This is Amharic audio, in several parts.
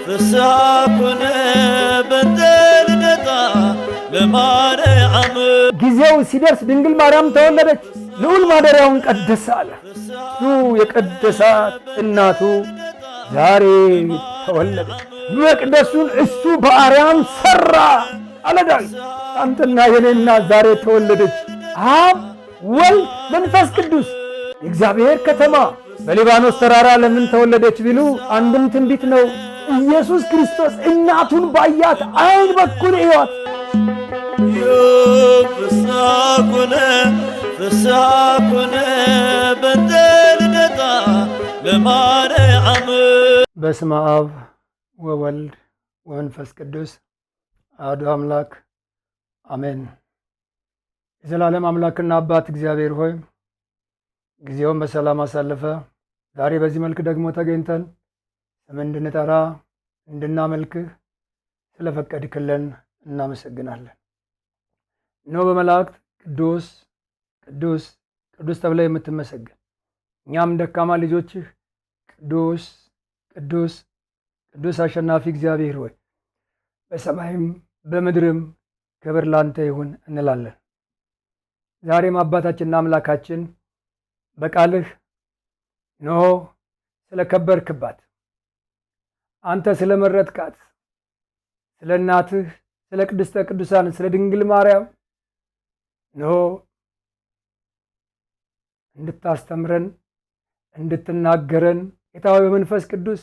ፍስሐ ኮነ በንተ ለማርያም ጊዜው ሲደርስ ድንግል ማርያም ተወለደች፣ ልዑል ማደሪያውን ቀደሰ አለ። እሱ የቀደሳት እናቱ ዛሬ ተወለደች። መቅደሱን እሱ በአርያም ሠራ አለ ዳዊት። አንተና የኔ እናት ዛሬ ተወለደች። አብ ወልድ መንፈስ ቅዱስ የእግዚአብሔር ከተማ በሊባኖስ ተራራ ለምን ተወለደች ቢሉ አንድም ትንቢት ነው። ኢየሱስ ክርስቶስ እናቱን ባያት ዓይን በኩል እዩዋት። ፍስሐ ኮነ በንተ ልደታ ለማርያም። በስመ አብ ወወልድ ወመንፈስ ቅዱስ አሐዱ አምላክ አሜን። የዘላለም አምላክና አባት እግዚአብሔር ሆይ ጊዜውን በሰላም አሳልፈ ዛሬ በዚህ መልክ ደግሞ ተገኝተን ስም እንድንጠራ እንድናመልክህ ስለፈቀድክልን እናመሰግናለን። እነሆ በመላእክት ቅዱስ ቅዱስ ቅዱስ ተብለ የምትመሰገን እኛም ደካማ ልጆችህ ቅዱስ ቅዱስ ቅዱስ አሸናፊ እግዚአብሔር ሆይ በሰማይም በምድርም ክብር ላንተ ይሁን እንላለን። ዛሬም አባታችንና አምላካችን በቃልህ እነሆ ስለከበርክባት አንተ ስለመረጥካት ስለ እናትህ ስለ ቅድስተ ቅዱሳን ስለ ድንግል ማርያም እነሆ እንድታስተምረን እንድትናገረን ጌታ ሆይ በመንፈስ ቅዱስ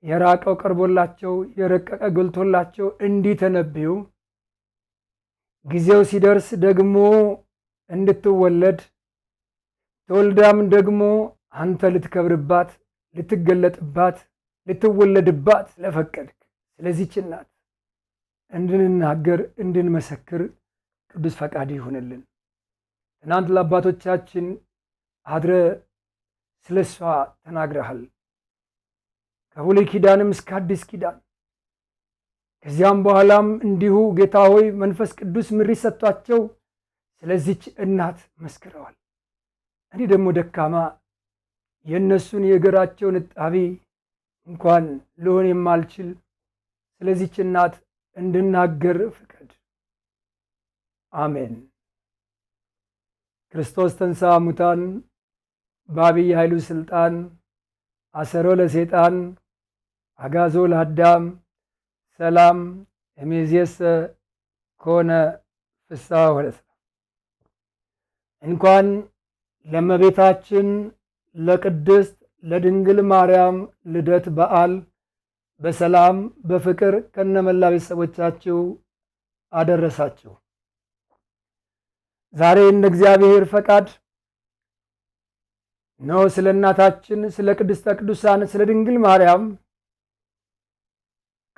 የራቀው ቀርቦላቸው የረቀቀ ገልጦላቸው እንዲተነብዩ ጊዜው ሲደርስ ደግሞ እንድትወለድ ተወልዳም ደግሞ አንተ ልትከብርባት ልትገለጥባት ልትወለድባት ስለፈቀድክ ስለዚህች እናት እንድንናገር እንድንመሰክር ቅዱስ ፈቃድ ይሁንልን። ትናንት ለአባቶቻችን አድረ ስለ እሷ ተናግረሃል፣ ከብሉይ ኪዳንም እስከ አዲስ ኪዳን። ከዚያም በኋላም እንዲሁ ጌታ ሆይ መንፈስ ቅዱስ ምሪት ሰጥቷቸው ስለዚች እናት መስክረዋል። እኔ ደግሞ ደካማ የእነሱን የእግራቸውን እጣቢ እንኳን ልሆን የማልችል ስለዚች እናት እንድናገር ፍቀድ። አሜን። ክርስቶስ ተንሥአ እሙታን በዐቢይ ኃይሉ ሥልጣን አሰሮ ለሰይጣን አግዓዞ ለአዳም ሰላም እምይእዜሰ ኮነ ፍስሐ ወሰላም። እንኳን ለእመቤታችን ለቅድስት ለድንግል ማርያም ልደት በዓል በሰላም በፍቅር ከነመላ ቤተሰቦቻችሁ አደረሳችሁ። ዛሬ እንደ እግዚአብሔር ፈቃድ ነው ስለ እናታችን ስለ ቅድስተ ቅዱሳን ስለ ድንግል ማርያም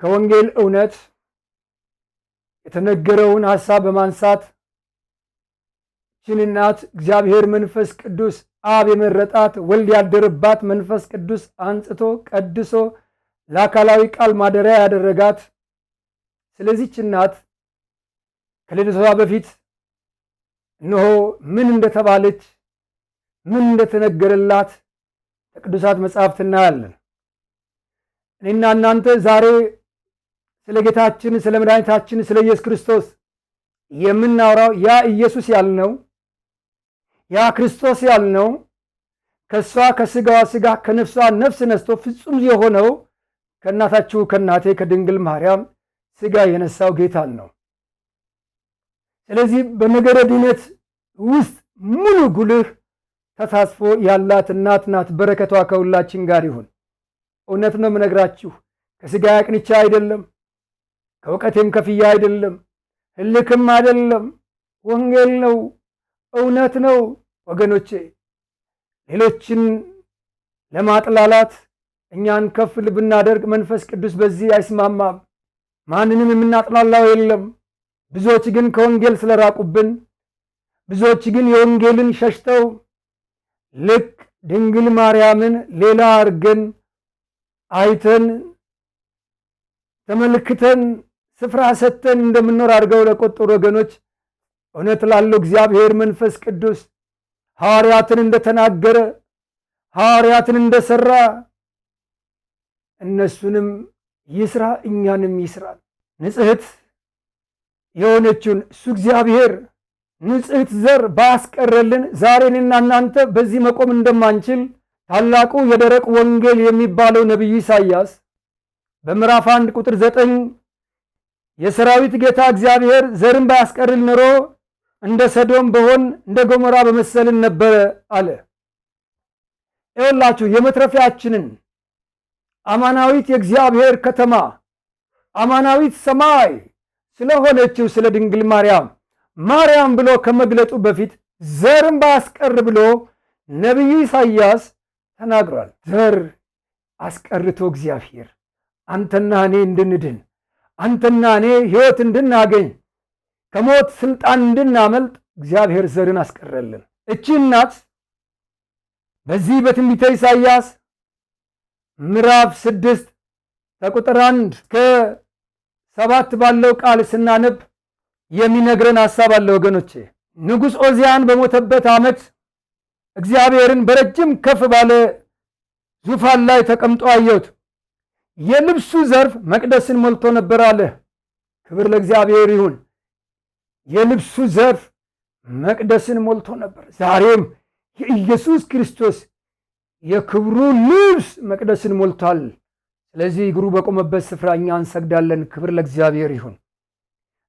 ከወንጌል እውነት የተነገረውን ሐሳብ በማንሳት ይህች እናት እግዚአብሔር መንፈስ ቅዱስ አብ የመረጣት ወልድ ያደረባት መንፈስ ቅዱስ አንጽቶ ቀድሶ ለአካላዊ ቃል ማደሪያ ያደረጋት ስለዚህች እናት ከልደቷ በፊት እነሆ ምን እንደተባለች ምን እንደተነገረላት ከቅዱሳት መጻሕፍት እናያለን። እኔና እናንተ ዛሬ ስለ ጌታችን ስለ መድኃኒታችን ስለ ኢየሱስ ክርስቶስ የምናወራው ያ ኢየሱስ ያልነው ያ ክርስቶስ ያልነው ከእሷ ከሥጋዋ ሥጋ ከነፍሷ ነፍስ ነስቶ ፍጹም የሆነው ከእናታችሁ ከእናቴ ከድንግል ማርያም ሥጋ የነሳው ጌታን ነው። ስለዚህ በነገረ ድነት ውስጥ ሙሉ ጉልህ ተሳትፎ ያላት እናት ናት። በረከቷ ከሁላችን ጋር ይሁን። እውነት ነው የምነግራችሁ፣ ከሥጋ ያቅንቻ አይደለም፣ ከእውቀቴም ከፍያ አይደለም፣ ህልክም አይደለም፣ ወንጌል ነው፣ እውነት ነው። ወገኖቼ ሌሎችን ለማጥላላት እኛን ከፍ ብናደርግ መንፈስ ቅዱስ በዚህ አይስማማም። ማንንም የምናጥላላው የለም። ብዙዎች ግን ከወንጌል ስለራቁብን፣ ብዙዎች ግን የወንጌልን ሸሽተው ልክ ድንግል ማርያምን ሌላ አርገን አይተን ተመልክተን ስፍራ ሰጥተን እንደምንኖር አድርገው ለቆጠሩ ወገኖች እውነት ላለው እግዚአብሔር መንፈስ ቅዱስ ሐዋርያትን እንደተናገረ ሐዋርያትን እንደሰራ እነሱንም ይስራ እኛንም ይስራል። ንጽሕት የሆነችውን እሱ እግዚአብሔር ንጽሕት ዘር ባያስቀረልን ዛሬ እኔና እናንተ በዚህ መቆም እንደማንችል ታላቁ የደረቅ ወንጌል የሚባለው ነቢዩ ኢሳይያስ በምዕራፍ 1 ቁጥር 9 የሰራዊት ጌታ እግዚአብሔር ዘርን ባያስቀርል ኖሮ እንደ ሰዶም በሆን እንደ ገሞራ በመሰልን ነበረ አለ። ይኸውላችሁ የመትረፊያችንን አማናዊት የእግዚአብሔር ከተማ አማናዊት ሰማይ ስለሆነችው ስለ ድንግል ማርያም ብሎ ከመግለጡ በፊት ዘርን ባያስቀር ብሎ ነቢዩ ኢሳይያስ ተናግሯል። ዘር አስቀርቶ እግዚአብሔር አንተና እኔ እንድንድን አንተና እኔ ሕይወት እንድናገኝ ከሞት ስልጣን እንድናመልጥ እግዚአብሔር ዘርን አስቀረልን። እቺ እናት በዚህ በትንቢተ ኢሳይያስ ምዕራፍ 6 ከቁጥር 1 እስከ 7 ባለው ቃል ስናነብ የሚነግረን ሐሳብ አለ ወገኖቼ። ንጉሥ ዖዝያን በሞተበት ዓመት እግዚአብሔርን በረጅም ከፍ ባለ ዙፋን ላይ ተቀምጦ አየሁት። የልብሱ ዘርፍ መቅደስን ሞልቶ ነበር አለ። ክብር ለእግዚአብሔር ይሁን። የልብሱ ዘርፍ መቅደስን ሞልቶ ነበር። ዛሬም የኢየሱስ ክርስቶስ የክብሩ ልብስ መቅደስን ሞልቷል። ስለዚህ እግሩ በቆመበት ስፍራ እኛ እንሰግዳለን። ክብር ለእግዚአብሔር ይሁን።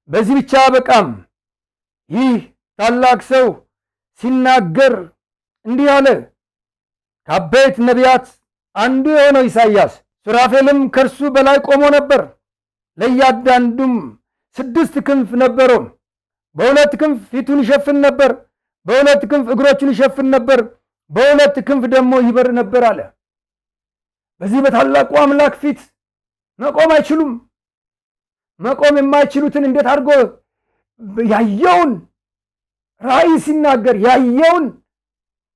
በዚህ ብቻ በቃም። ይህ ታላቅ ሰው ሲናገር እንዲህ አለ። ከአበይት ነቢያት አንዱ የሆነው ኢሳይያስ ሱራፌልም ከእርሱ በላይ ቆሞ ነበር። ለእያንዳንዱም 6 ክንፍ ነበረው። በ2 ክንፍ ፊቱን ይሸፍን ነበር፣ በ2 ክንፍ እግሮቹን ይሸፍን ነበር፣ በ2 ክንፍ ደግሞ ይበር ነበር አለ። በዚህ በታላቁ አምላክ ፊት መቆም አይችሉም። መቆም የማይችሉትን እንዴት አድርጎ ያየውን ራእይ ሲናገር ያየውን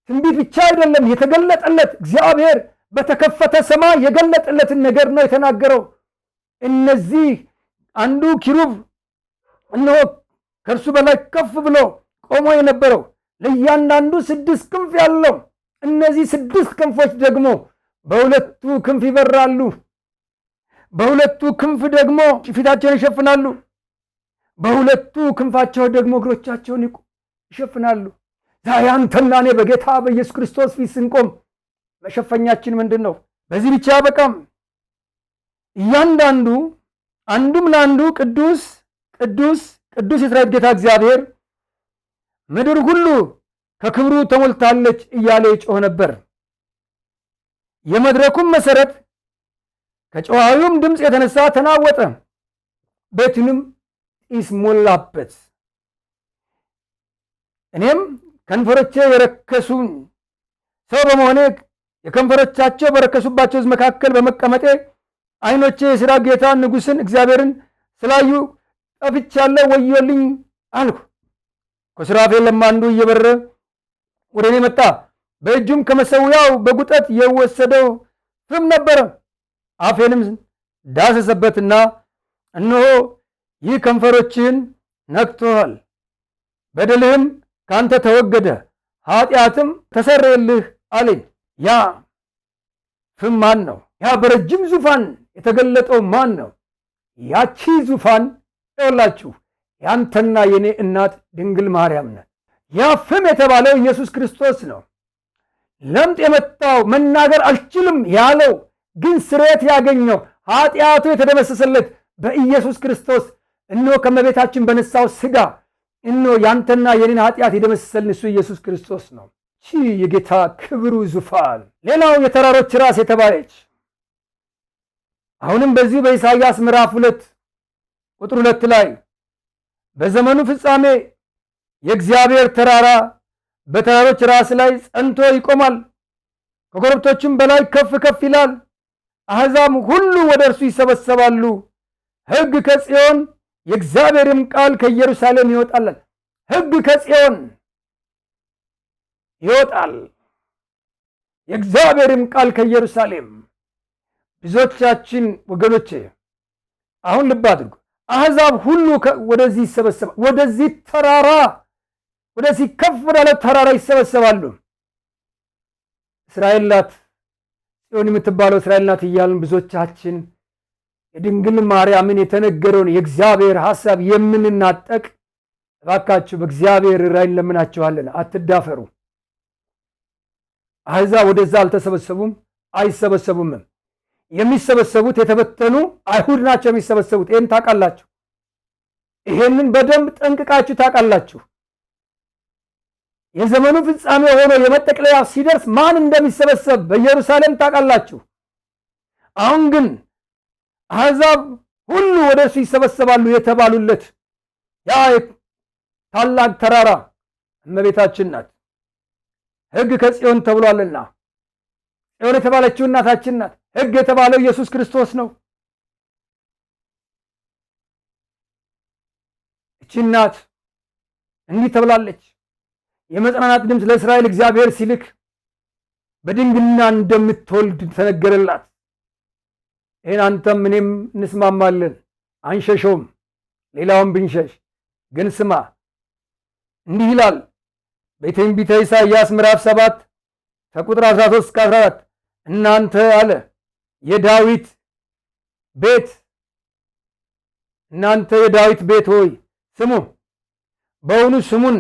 ትንቢት ብቻ አይደለም የተገለጠለት እግዚአብሔር በተከፈተ ሰማይ የገለጠለትን ነገር ነው የተናገረው። እነዚህ አንዱ ኪሩብ እነሆ ከእርሱ በላይ ከፍ ብሎ ቆሞ የነበረው ለእያንዳንዱ 6 ክንፍ ያለው፣ እነዚህ 6 ክንፎች ደግሞ በ2ቱ ክንፍ ይበራሉ፣ በ2ቱ ክንፍ ደግሞ ፊታቸውን ይሸፍናሉ፣ በ2ቱ ክንፋቸው ደግሞ እግሮቻቸውን ይሸፍናሉ። ዛሬ አንተና እኔ በጌታ በኢየሱስ ክርስቶስ ፊት ስንቆም መሸፈኛችን ምንድን ነው? በዚህ ብቻ በቃም። እያንዳንዱ አንዱም ለአንዱ ቅዱስ ቅዱስ ቅዱስ የሠራዊት ጌታ እግዚአብሔር ምድር ሁሉ ከክብሩ ተሞልታለች እያለ ይጮህ ነበር። የመድረኩም መሰረት ከጨዋዩም ድምፅ የተነሳ ተናወጠ፣ ቤቱንም ጢስ ሞላበት። እኔም ከንፈሮቼ የረከሱ ሰው በመሆኔ የከንፈሮቻቸው በረከሱባቸው ሕዝብ መካከል በመቀመጤ ዓይኖቼ የሠራዊት ጌታ ንጉሥን እግዚአብሔርን ስላዩ ጠፍቻለሁ፣ ወዮልኝ አልሁ። ከሱራፌልም አንዱ እየበረረ ወደ እኔ መጣ። በእጁም ከመሠዊያው በጉጠት የወሰደው ፍም ነበረ። አፌንም ዳሰሰበትና እነሆ ይህ ከንፈሮችህን ነክቶሃል፣ በደልህም ካንተ ተወገደ፣ ኃጢአትም ተሰረየልህ አለኝ። ያ ፍም ማን ነው? ያ በረጅም ዙፋን የተገለጠው ማን ነው? ያቺ ዙፋን ይኸውላችሁ ያንተና የኔ እናት ድንግል ማርያም ናት። ያ ፍም የተባለው ኢየሱስ ክርስቶስ ነው። ለምጥ የመጣው መናገር አልችልም ያለው ግን ስርየት ያገኘው ኃጢአቱ የተደመሰሰለት በኢየሱስ ክርስቶስ እነሆ ከመቤታችን በነሳው ሥጋ እነሆ ያንተና የኔን ኃጢአት የደመሰሰልን እሱ ኢየሱስ ክርስቶስ ነው። የጌታ ክብሩ ዙፋን። ሌላው የተራሮች ራስ የተባለች አሁንም በዚህ በኢሳይያስ ምዕራፍ 2 ቁጥር 2 ላይ በዘመኑ ፍጻሜ የእግዚአብሔር ተራራ በተራሮች ራስ ላይ ጸንቶ ይቆማል፣ ከኮረብቶችም በላይ ከፍ ከፍ ይላል። አሕዛብ ሁሉ ወደ እርሱ ይሰበሰባሉ። ሕግ ከጽዮን የእግዚአብሔርም ቃል ከኢየሩሳሌም ይወጣል። ሕግ ከጽዮን ይወጣል፣ የእግዚአብሔርም ቃል ከኢየሩሳሌም። ብዙዎቻችን ወገኖቼ አሁን ልብ አድርጉ። አሕዛብ ሁሉ ወደዚህ ይሰበሰባል። ወደዚህ ተራራ ወደዚህ ከፍ ወዳለ ተራራ ይሰበሰባሉ። እስራኤል ናት ጽዮን የምትባለው እስራኤል ናት እያልን ብዙዎቻችን የድንግል ማርያምን የተነገረውን የእግዚአብሔር ሐሳብ የምንናጠቅ እባካችሁ በእግዚአብሔር ራይ እንለምናችኋለን፣ አትዳፈሩ። አሕዛብ ወደዛ አልተሰበሰቡም፣ አይሰበሰቡምም። የሚሰበሰቡት የተበተኑ አይሁድ ናቸው የሚሰበሰቡት። ይህን ታውቃላችሁ። ይሄንን በደንብ ጠንቅቃችሁ ታውቃላችሁ። የዘመኑ ፍጻሜ ሆኖ የመጠቅለያ ሲደርስ ማን እንደሚሰበሰብ በኢየሩሳሌም ታውቃላችሁ። አሁን ግን አሕዛብ ሁሉ ወደ እሱ ይሰበሰባሉ የተባሉለት ያ ታላቅ ተራራ እመቤታችን ናት። ሕግ ከጽዮን ተብሏልና ጽዮን የተባለችው እናታችን ናት። ሕግ የተባለው ኢየሱስ ክርስቶስ ነው። እቺ እናት እንዲህ ተብላለች። የመጽናናት ድምፅ ለእስራኤል እግዚአብሔር ሲልክ በድንግልና እንደምትወልድ ተነገረላት። ይህን አንተም እኔም እንስማማለን፣ አንሸሸውም። ሌላውን ብንሸሽ ግን ስማ፣ እንዲህ ይላል በትንቢተ ኢሳይያስ ምዕራፍ 7 ከቁጥር 13 እስከ 14 እናንተ አለ የዳዊት ቤት፣ እናንተ የዳዊት ቤት ሆይ ስሙ። በእውኑ ስሙን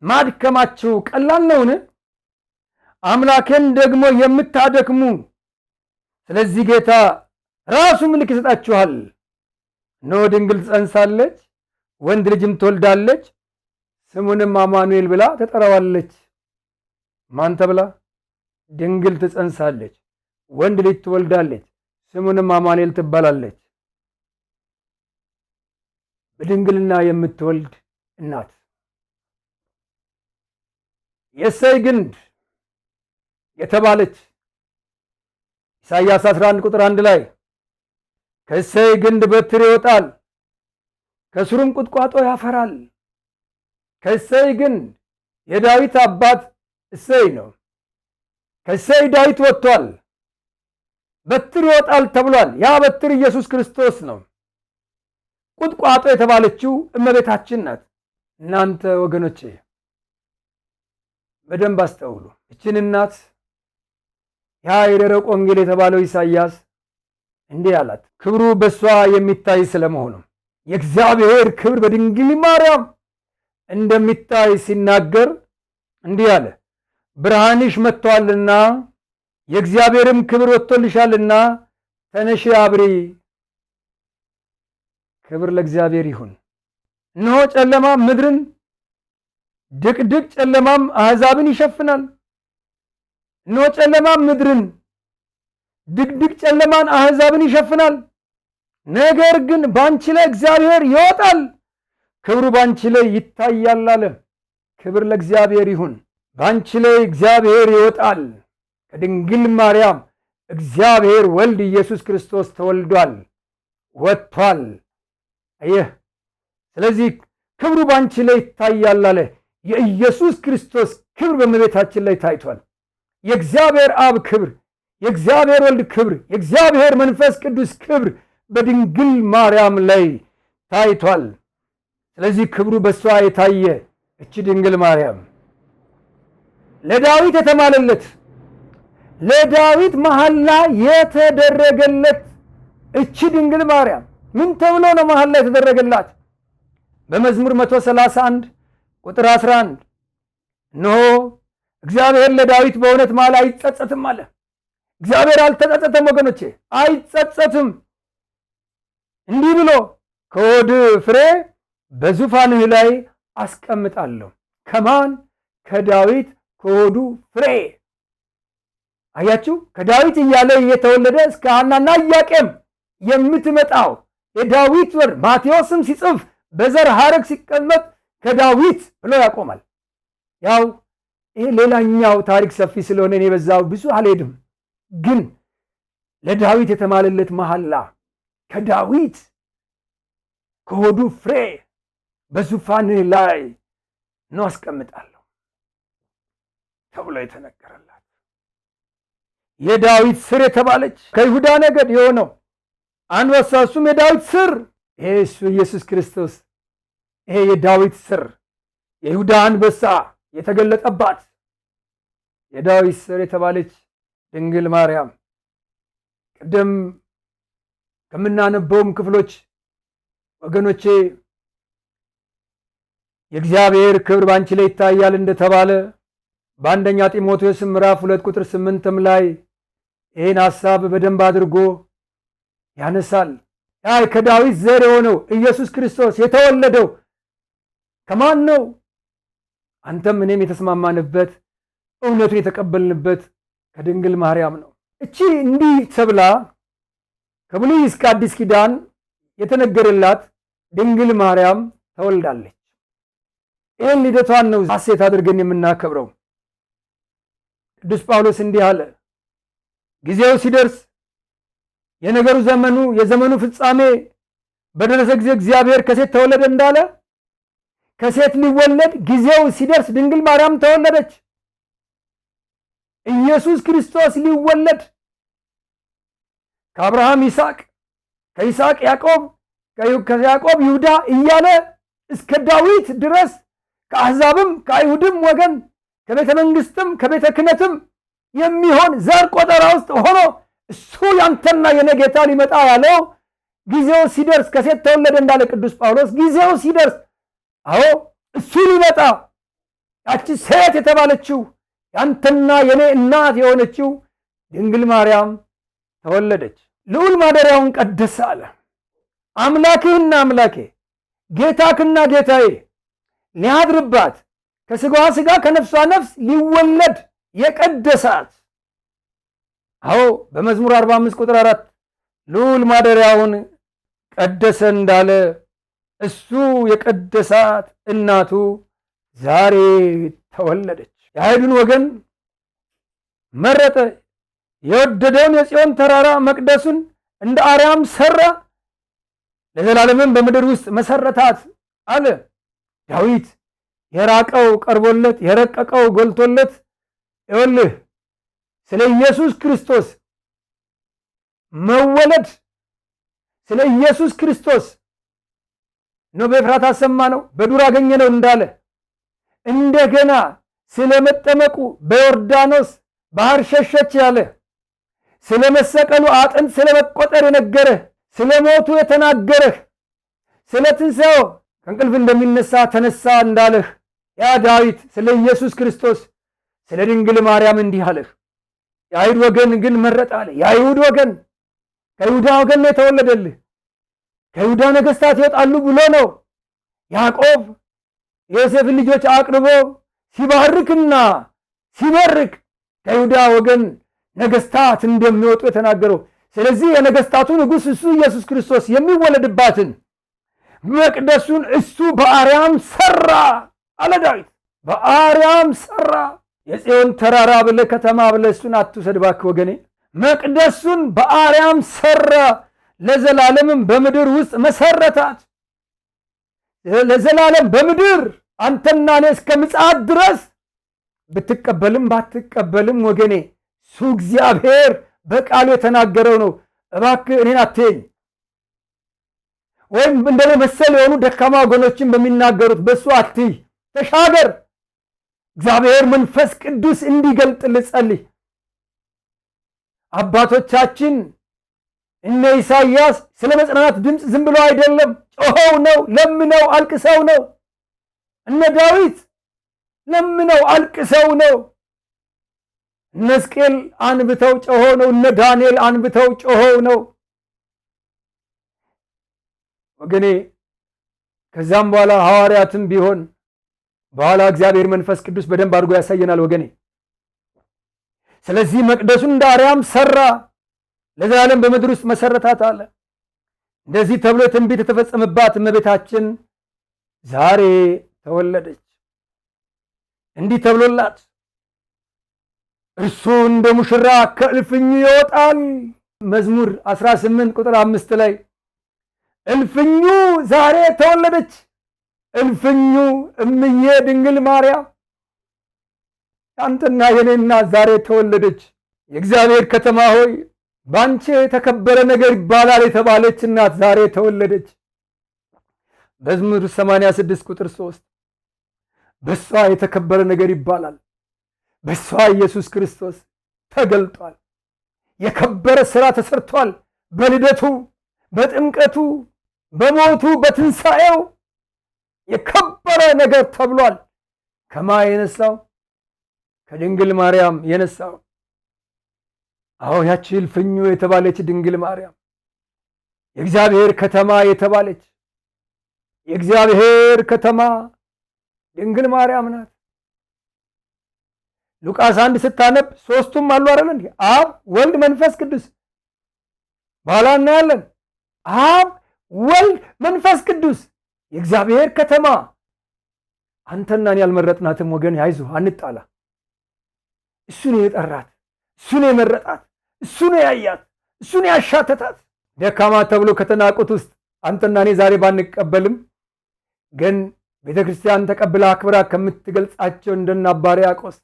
ማድከማችሁ ቀላል ነውን? አምላኬን ደግሞ የምታደክሙ። ስለዚህ ጌታ ራሱ ምልክት ይሰጣችኋል። እነሆ ድንግል ትጸንሳለች፣ ወንድ ልጅም ትወልዳለች፣ ስሙንም አማኑኤል ብላ ትጠራዋለች። ማን ተብላ? ድንግል ትጸንሳለች፣ ወንድ ልጅ ትወልዳለች፣ ስሙንም አማኑኤል ትባላለች። በድንግልና የምትወልድ እናት የእሴይ ግንድ የተባለች ኢሳይያስ 11 ቁጥር 1 ላይ ከእሴይ ግንድ በትር ይወጣል፣ ከስሩም ቁጥቋጦ ያፈራል። ከእሴይ ግንድ የዳዊት አባት እሴይ ነው። ከእሴይ ዳዊት ወጥቷል፣ በትር ይወጣል ተብሏል። ያ በትር ኢየሱስ ክርስቶስ ነው። ቁጥቋጦ የተባለችው እመቤታችን ናት። እናንተ ወገኖቼ በደንብ አስተውሉ። እችን እናት ያ የደረቅ ወንጌል የተባለው ኢሳይያስ እንዲህ አላት፣ ክብሩ በሷ የሚታይ ስለመሆኑ የእግዚአብሔር ክብር በድንግል ማርያም እንደሚታይ ሲናገር እንዲህ አለ፣ ብርሃንሽ መጥቷልና የእግዚአብሔርም ክብር ወጥቶልሻልና ተነሺ አብሪ። ክብር ለእግዚአብሔር ይሁን። እነሆ ጨለማ ምድርን ድቅድቅ ጨለማም አሕዛብን ይሸፍናል። እነሆ ጨለማ ምድርን ድቅድቅ ጨለማን አሕዛብን ይሸፍናል። ነገር ግን ባንቺ ላይ እግዚአብሔር ይወጣል፣ ክብሩ ባንቺ ላይ ይታያል አለ። ክብር ለእግዚአብሔር ይሁን። ባንቺ ላይ እግዚአብሔር ይወጣል። ከድንግል ማርያም እግዚአብሔር ወልድ ኢየሱስ ክርስቶስ ተወልዷል፣ ወጥቷል። አየህ፣ ስለዚህ ክብሩ ባንቺ ላይ ይታያል አለ። የኢየሱስ ክርስቶስ ክብር በእመቤታችን ላይ ታይቷል። የእግዚአብሔር አብ ክብር፣ የእግዚአብሔር ወልድ ክብር፣ የእግዚአብሔር መንፈስ ቅዱስ ክብር በድንግል ማርያም ላይ ታይቷል። ስለዚህ ክብሩ በሷ የታየ እቺ ድንግል ማርያም ለዳዊት የተማለለት ለዳዊት መሐላ የተደረገለት እቺ ድንግል ማርያም ምን ተብሎ ነው መሐላ የተደረገላት? በመዝሙር 131 ቁጥር 11 እነሆ እግዚአብሔር ለዳዊት በእውነት ማለ አይጸጸትም አለ። እግዚአብሔር አልተጸጸተም ወገኖቼ፣ አይጸጸትም። እንዲህ ብሎ ከሆድ ፍሬ በዙፋንህ ላይ አስቀምጣለሁ። ከማን? ከዳዊት ከሆዱ ፍሬ። አያችሁ፣ ከዳዊት እያለ እየተወለደ እስከ ሐናና ኢያቄም የምትመጣው የዳዊት ወር ማቴዎስም ሲጽፍ በዘር ሐረግ ሲቀመጥ ከዳዊት ብሎ ያቆማል። ያው ይሄ ሌላኛው ታሪክ ሰፊ ስለሆነ እኔ በዛው ብዙ አልሄድም። ግን ለዳዊት የተማለለት መሐላ ከዳዊት ከሆዱ ፍሬ በዙፋንህ ላይ ነው አስቀምጣለሁ ተብሎ የተነገረላት የዳዊት ስር የተባለች ከይሁዳ ነገድ የሆነው አንበሳ፣ እሱም የዳዊት ስር። ይሄ እሱ ኢየሱስ ክርስቶስ፣ ይሄ የዳዊት ስር፣ የይሁዳ አንበሳ የተገለጠባት የዳዊት ስር የተባለች ድንግል ማርያም ቅድም ከምናነበውም ክፍሎች ወገኖቼ የእግዚአብሔር ክብር ባንቺ ላይ ይታያል እንደተባለ በአንደኛ ጢሞቴዎስ ምዕራፍ 2 ቁጥር 8 ላይ ይህን ሐሳብ በደንብ አድርጎ ያነሳል። ያ ከዳዊት ዘር የሆነው ኢየሱስ ክርስቶስ የተወለደው ከማን ነው? አንተም እኔም የተስማማንበት እውነቱን የተቀበልንበት ከድንግል ማርያም ነው። እቺ እንዲህ ተብላ ከብሉይ እስከ አዲስ ኪዳን የተነገረላት ድንግል ማርያም ተወልዳለች። ይህን ልደቷን ነው ሐሴት አድርገን የምናከብረው። ቅዱስ ጳውሎስ እንዲህ አለ፣ ጊዜው ሲደርስ የነገሩ የዘመኑ ፍጻሜ በደረሰ ጊዜ እግዚአብሔር ከሴት ተወለደ እንዳለ ከሴት ሊወለድ ጊዜው ሲደርስ ድንግል ማርያም ተወለደች። ኢየሱስ ክርስቶስ ሊወለድ ከአብርሃም ይስሐቅ፣ ከይስሐቅ ያዕቆብ፣ ከያዕቆብ ይሁዳ እያለ እስከ ዳዊት ድረስ ከአሕዛብም ከአይሁድም ወገን ከቤተ መንግሥትም ከቤተ ክህነትም የሚሆን ዘር ቆጠራ ውስጥ ሆኖ እሱ ያንተና የኔ ጌታ ሊመጣ ያለው ጊዜው ሲደርስ ከሴት ተወለደ እንዳለ ቅዱስ ጳውሎስ ጊዜው ሲደርስ አዎ እሱ ሊመጣ ያቺ ሴት የተባለችው ያንተና የኔ እናት የሆነችው ድንግል ማርያም ተወለደች። ልዑል ማደሪያውን ቀደሰ አለ። አምላክህና አምላኬ ጌታክና ጌታዬ ሊያድርባት ከሥጋዋ ሥጋ ከነፍሷ ነፍስ ሊወለድ የቀደሳት። አዎ በመዝሙር 45 ቁጥር 4 ልዑል ማደሪያውን ቀደሰ እንዳለ እሱ የቀደሳት እናቱ ዛሬ ተወለደች። የአይሁድን ወገን መረጠ። የወደደውን የጽዮን ተራራ መቅደሱን እንደ አርያም ሰራ፣ ለዘላለምም በምድር ውስጥ መሰረታት አለ። ዳዊት የራቀው ቀርቦለት የረቀቀው ጎልቶለት ይኸውልህ ስለ ኢየሱስ ክርስቶስ መወለድ ስለ ኢየሱስ ክርስቶስ ነው በኤፍራታ ሰማ ነው በዱር አገኘ ነው እንዳለ እንደገና ስለ መጠመቁ በዮርዳኖስ ባህር ሸሸች ያለ ስለ መሰቀሉ አጥንት ስለ መቆጠር የነገረ ስለ ሞቱ የተናገረህ ስለ ትንሣኤው ከእንቅልፍ እንደሚነሳ ተነሳ እንዳለህ ያ ዳዊት ስለ ኢየሱስ ክርስቶስ ስለ ድንግል ማርያም እንዲህ አለህ። የአይሁድ ወገን ግን መረጠ አለ። የአይሁድ ወገን ከይሁዳ ወገን ነው የተወለደልህ። ከይሁዳ ነገሥታት ይወጣሉ ብሎ ነው ያዕቆብ የዮሴፍን ልጆች አቅርቦ ሲባርክና ሲመርቅ ከይሁዳ ወገን ነገሥታት እንደሚወጡ የተናገረው። ስለዚህ የነገሥታቱ ንጉሥ እሱ ኢየሱስ ክርስቶስ የሚወለድባትን መቅደሱን እሱ በአርያም ሰራ አለ ዳዊት። በአርያም ሰራ። የጽዮን ተራራ ብለህ ከተማ ብለህ እሱን አትውሰድ እባክህ ወገኔ። መቅደሱን በአርያም ሰራ፣ ለዘላለምም በምድር ውስጥ መሰረታት። ለዘላለም በምድር አንተና እኔ እስከ ምጽአት ድረስ ብትቀበልም ባትቀበልም ወገኔ እሱ እግዚአብሔር በቃሉ የተናገረው ነው። እባክህ እኔን አትየኝ ወይም እንደኔ መሰል የሆኑ ደካማ ወገኖችን በሚናገሩት በእሱ አትይ፣ ተሻገር። እግዚአብሔር መንፈስ ቅዱስ እንዲገልጥልህ ጸልይ። አባቶቻችን እነ ኢሳይያስ ስለ መጽናናት ድምፅ ዝም ብሎ አይደለም፣ ጮኸው ነው፣ ለምነው አልቅሰው ነው። እነ ዳዊት ለምነው አልቅሰው ነው። እነ ሕዝቅኤል አንብተው ጮኸው ነው። እነ ዳንኤል አንብተው ጮኸው ነው ወገኔ። ከዛም በኋላ ሐዋርያትም ቢሆን በኋላ እግዚአብሔር መንፈስ ቅዱስ በደንብ አድርጎ ያሳየናል ወገኔ። ስለዚህ መቅደሱን እንደ አርያም ሰራ፣ ለዘላለም በምድር ውስጥ መሰረታት አለ። እንደዚህ ተብሎ ትንቢት የተፈጸመባት እመቤታችን ዛሬ ተወለደች። እንዲህ ተብሎላት እርሱ እንደ ሙሽራ ከእልፍኙ ይወጣል። መዝሙር 18 ቁጥር 5 ላይ እልፍኙ ዛሬ ተወለደች። እልፍኙ እምዬ ድንግል ማርያም አንተና የኔና ዛሬ ተወለደች። የእግዚአብሔር ከተማ ሆይ ባንቺ የተከበረ ነገር ይባላል የተባለች እናት ዛሬ ተወለደች። መዝሙር 86 ቁጥር 3 በሷ የተከበረ ነገር ይባላል። በሷ ኢየሱስ ክርስቶስ ተገልጧል። የከበረ ሥራ ተሰርቷል። በልደቱ፣ በጥምቀቱ፣ በሞቱ፣ በትንሣኤው የከበረ ነገር ተብሏል። ከማ የነሳው? ከድንግል ማርያም የነሳው። አዎ ያቺ እልፍኙ የተባለች ድንግል ማርያም የእግዚአብሔር ከተማ የተባለች የእግዚአብሔር ከተማ ድንግል ማርያም ናት። ሉቃስ 1 ስታነብ ሦስቱም አሉ አይደል እንዴ? አብ፣ ወልድ፣ መንፈስ ቅዱስ። በኋላ እናያለን። አብ፣ ወልድ፣ መንፈስ ቅዱስ የእግዚአብሔር ከተማ። አንተና እኔ ያልመረጥናትም ወገን አይዞ አንጣላ። እሱ ነው የጠራት፣ እሱ ነው የመረጣት፣ እሱ ነው ያያት፣ እሱ ነው ያሻተታት። ደካማ ተብሎ ከተናቁት ውስጥ አንተና እኔ ዛሬ ባንቀበልም ግን ቤተ ክርስቲያን ተቀብላ አክብራ ከምትገልጻቸው እንደነ አባ ሕርያቆስ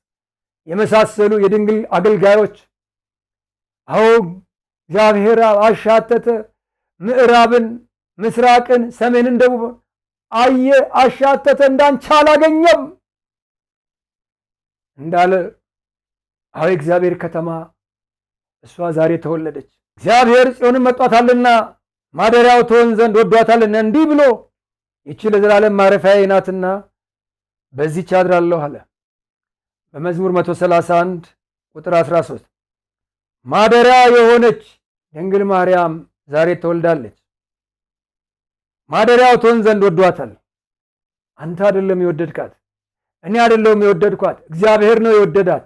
የመሳሰሉ የድንግል አገልጋዮች አዎ እግዚአብሔር አሻተተ፣ ምዕራብን፣ ምስራቅን፣ ሰሜንን፣ ደቡብን አየ፣ አሻተተ፣ እንዳንቺ አላገኘም እንዳለ አዎ እግዚአብሔር ከተማ እሷ ዛሬ ተወለደች። እግዚአብሔር ጽዮንን መርጧታልና ማደሪያው ትሆን ዘንድ ወዷታልና እንዲህ ብሎ ይቺ ለዘላለም ማረፊያዬ ናትና በዚህች አድራለሁ አለ። በመዝሙር 131 ቁጥር 13 ማደሪያ የሆነች ድንግል ማርያም ዛሬ ተወልዳለች። ማደሪያው ትሆን ዘንድ ወዷታል። አንተ አይደለም የወደድካት፣ እኔ አይደለሁም የወደድኳት፣ እግዚአብሔር ነው የወደዳት።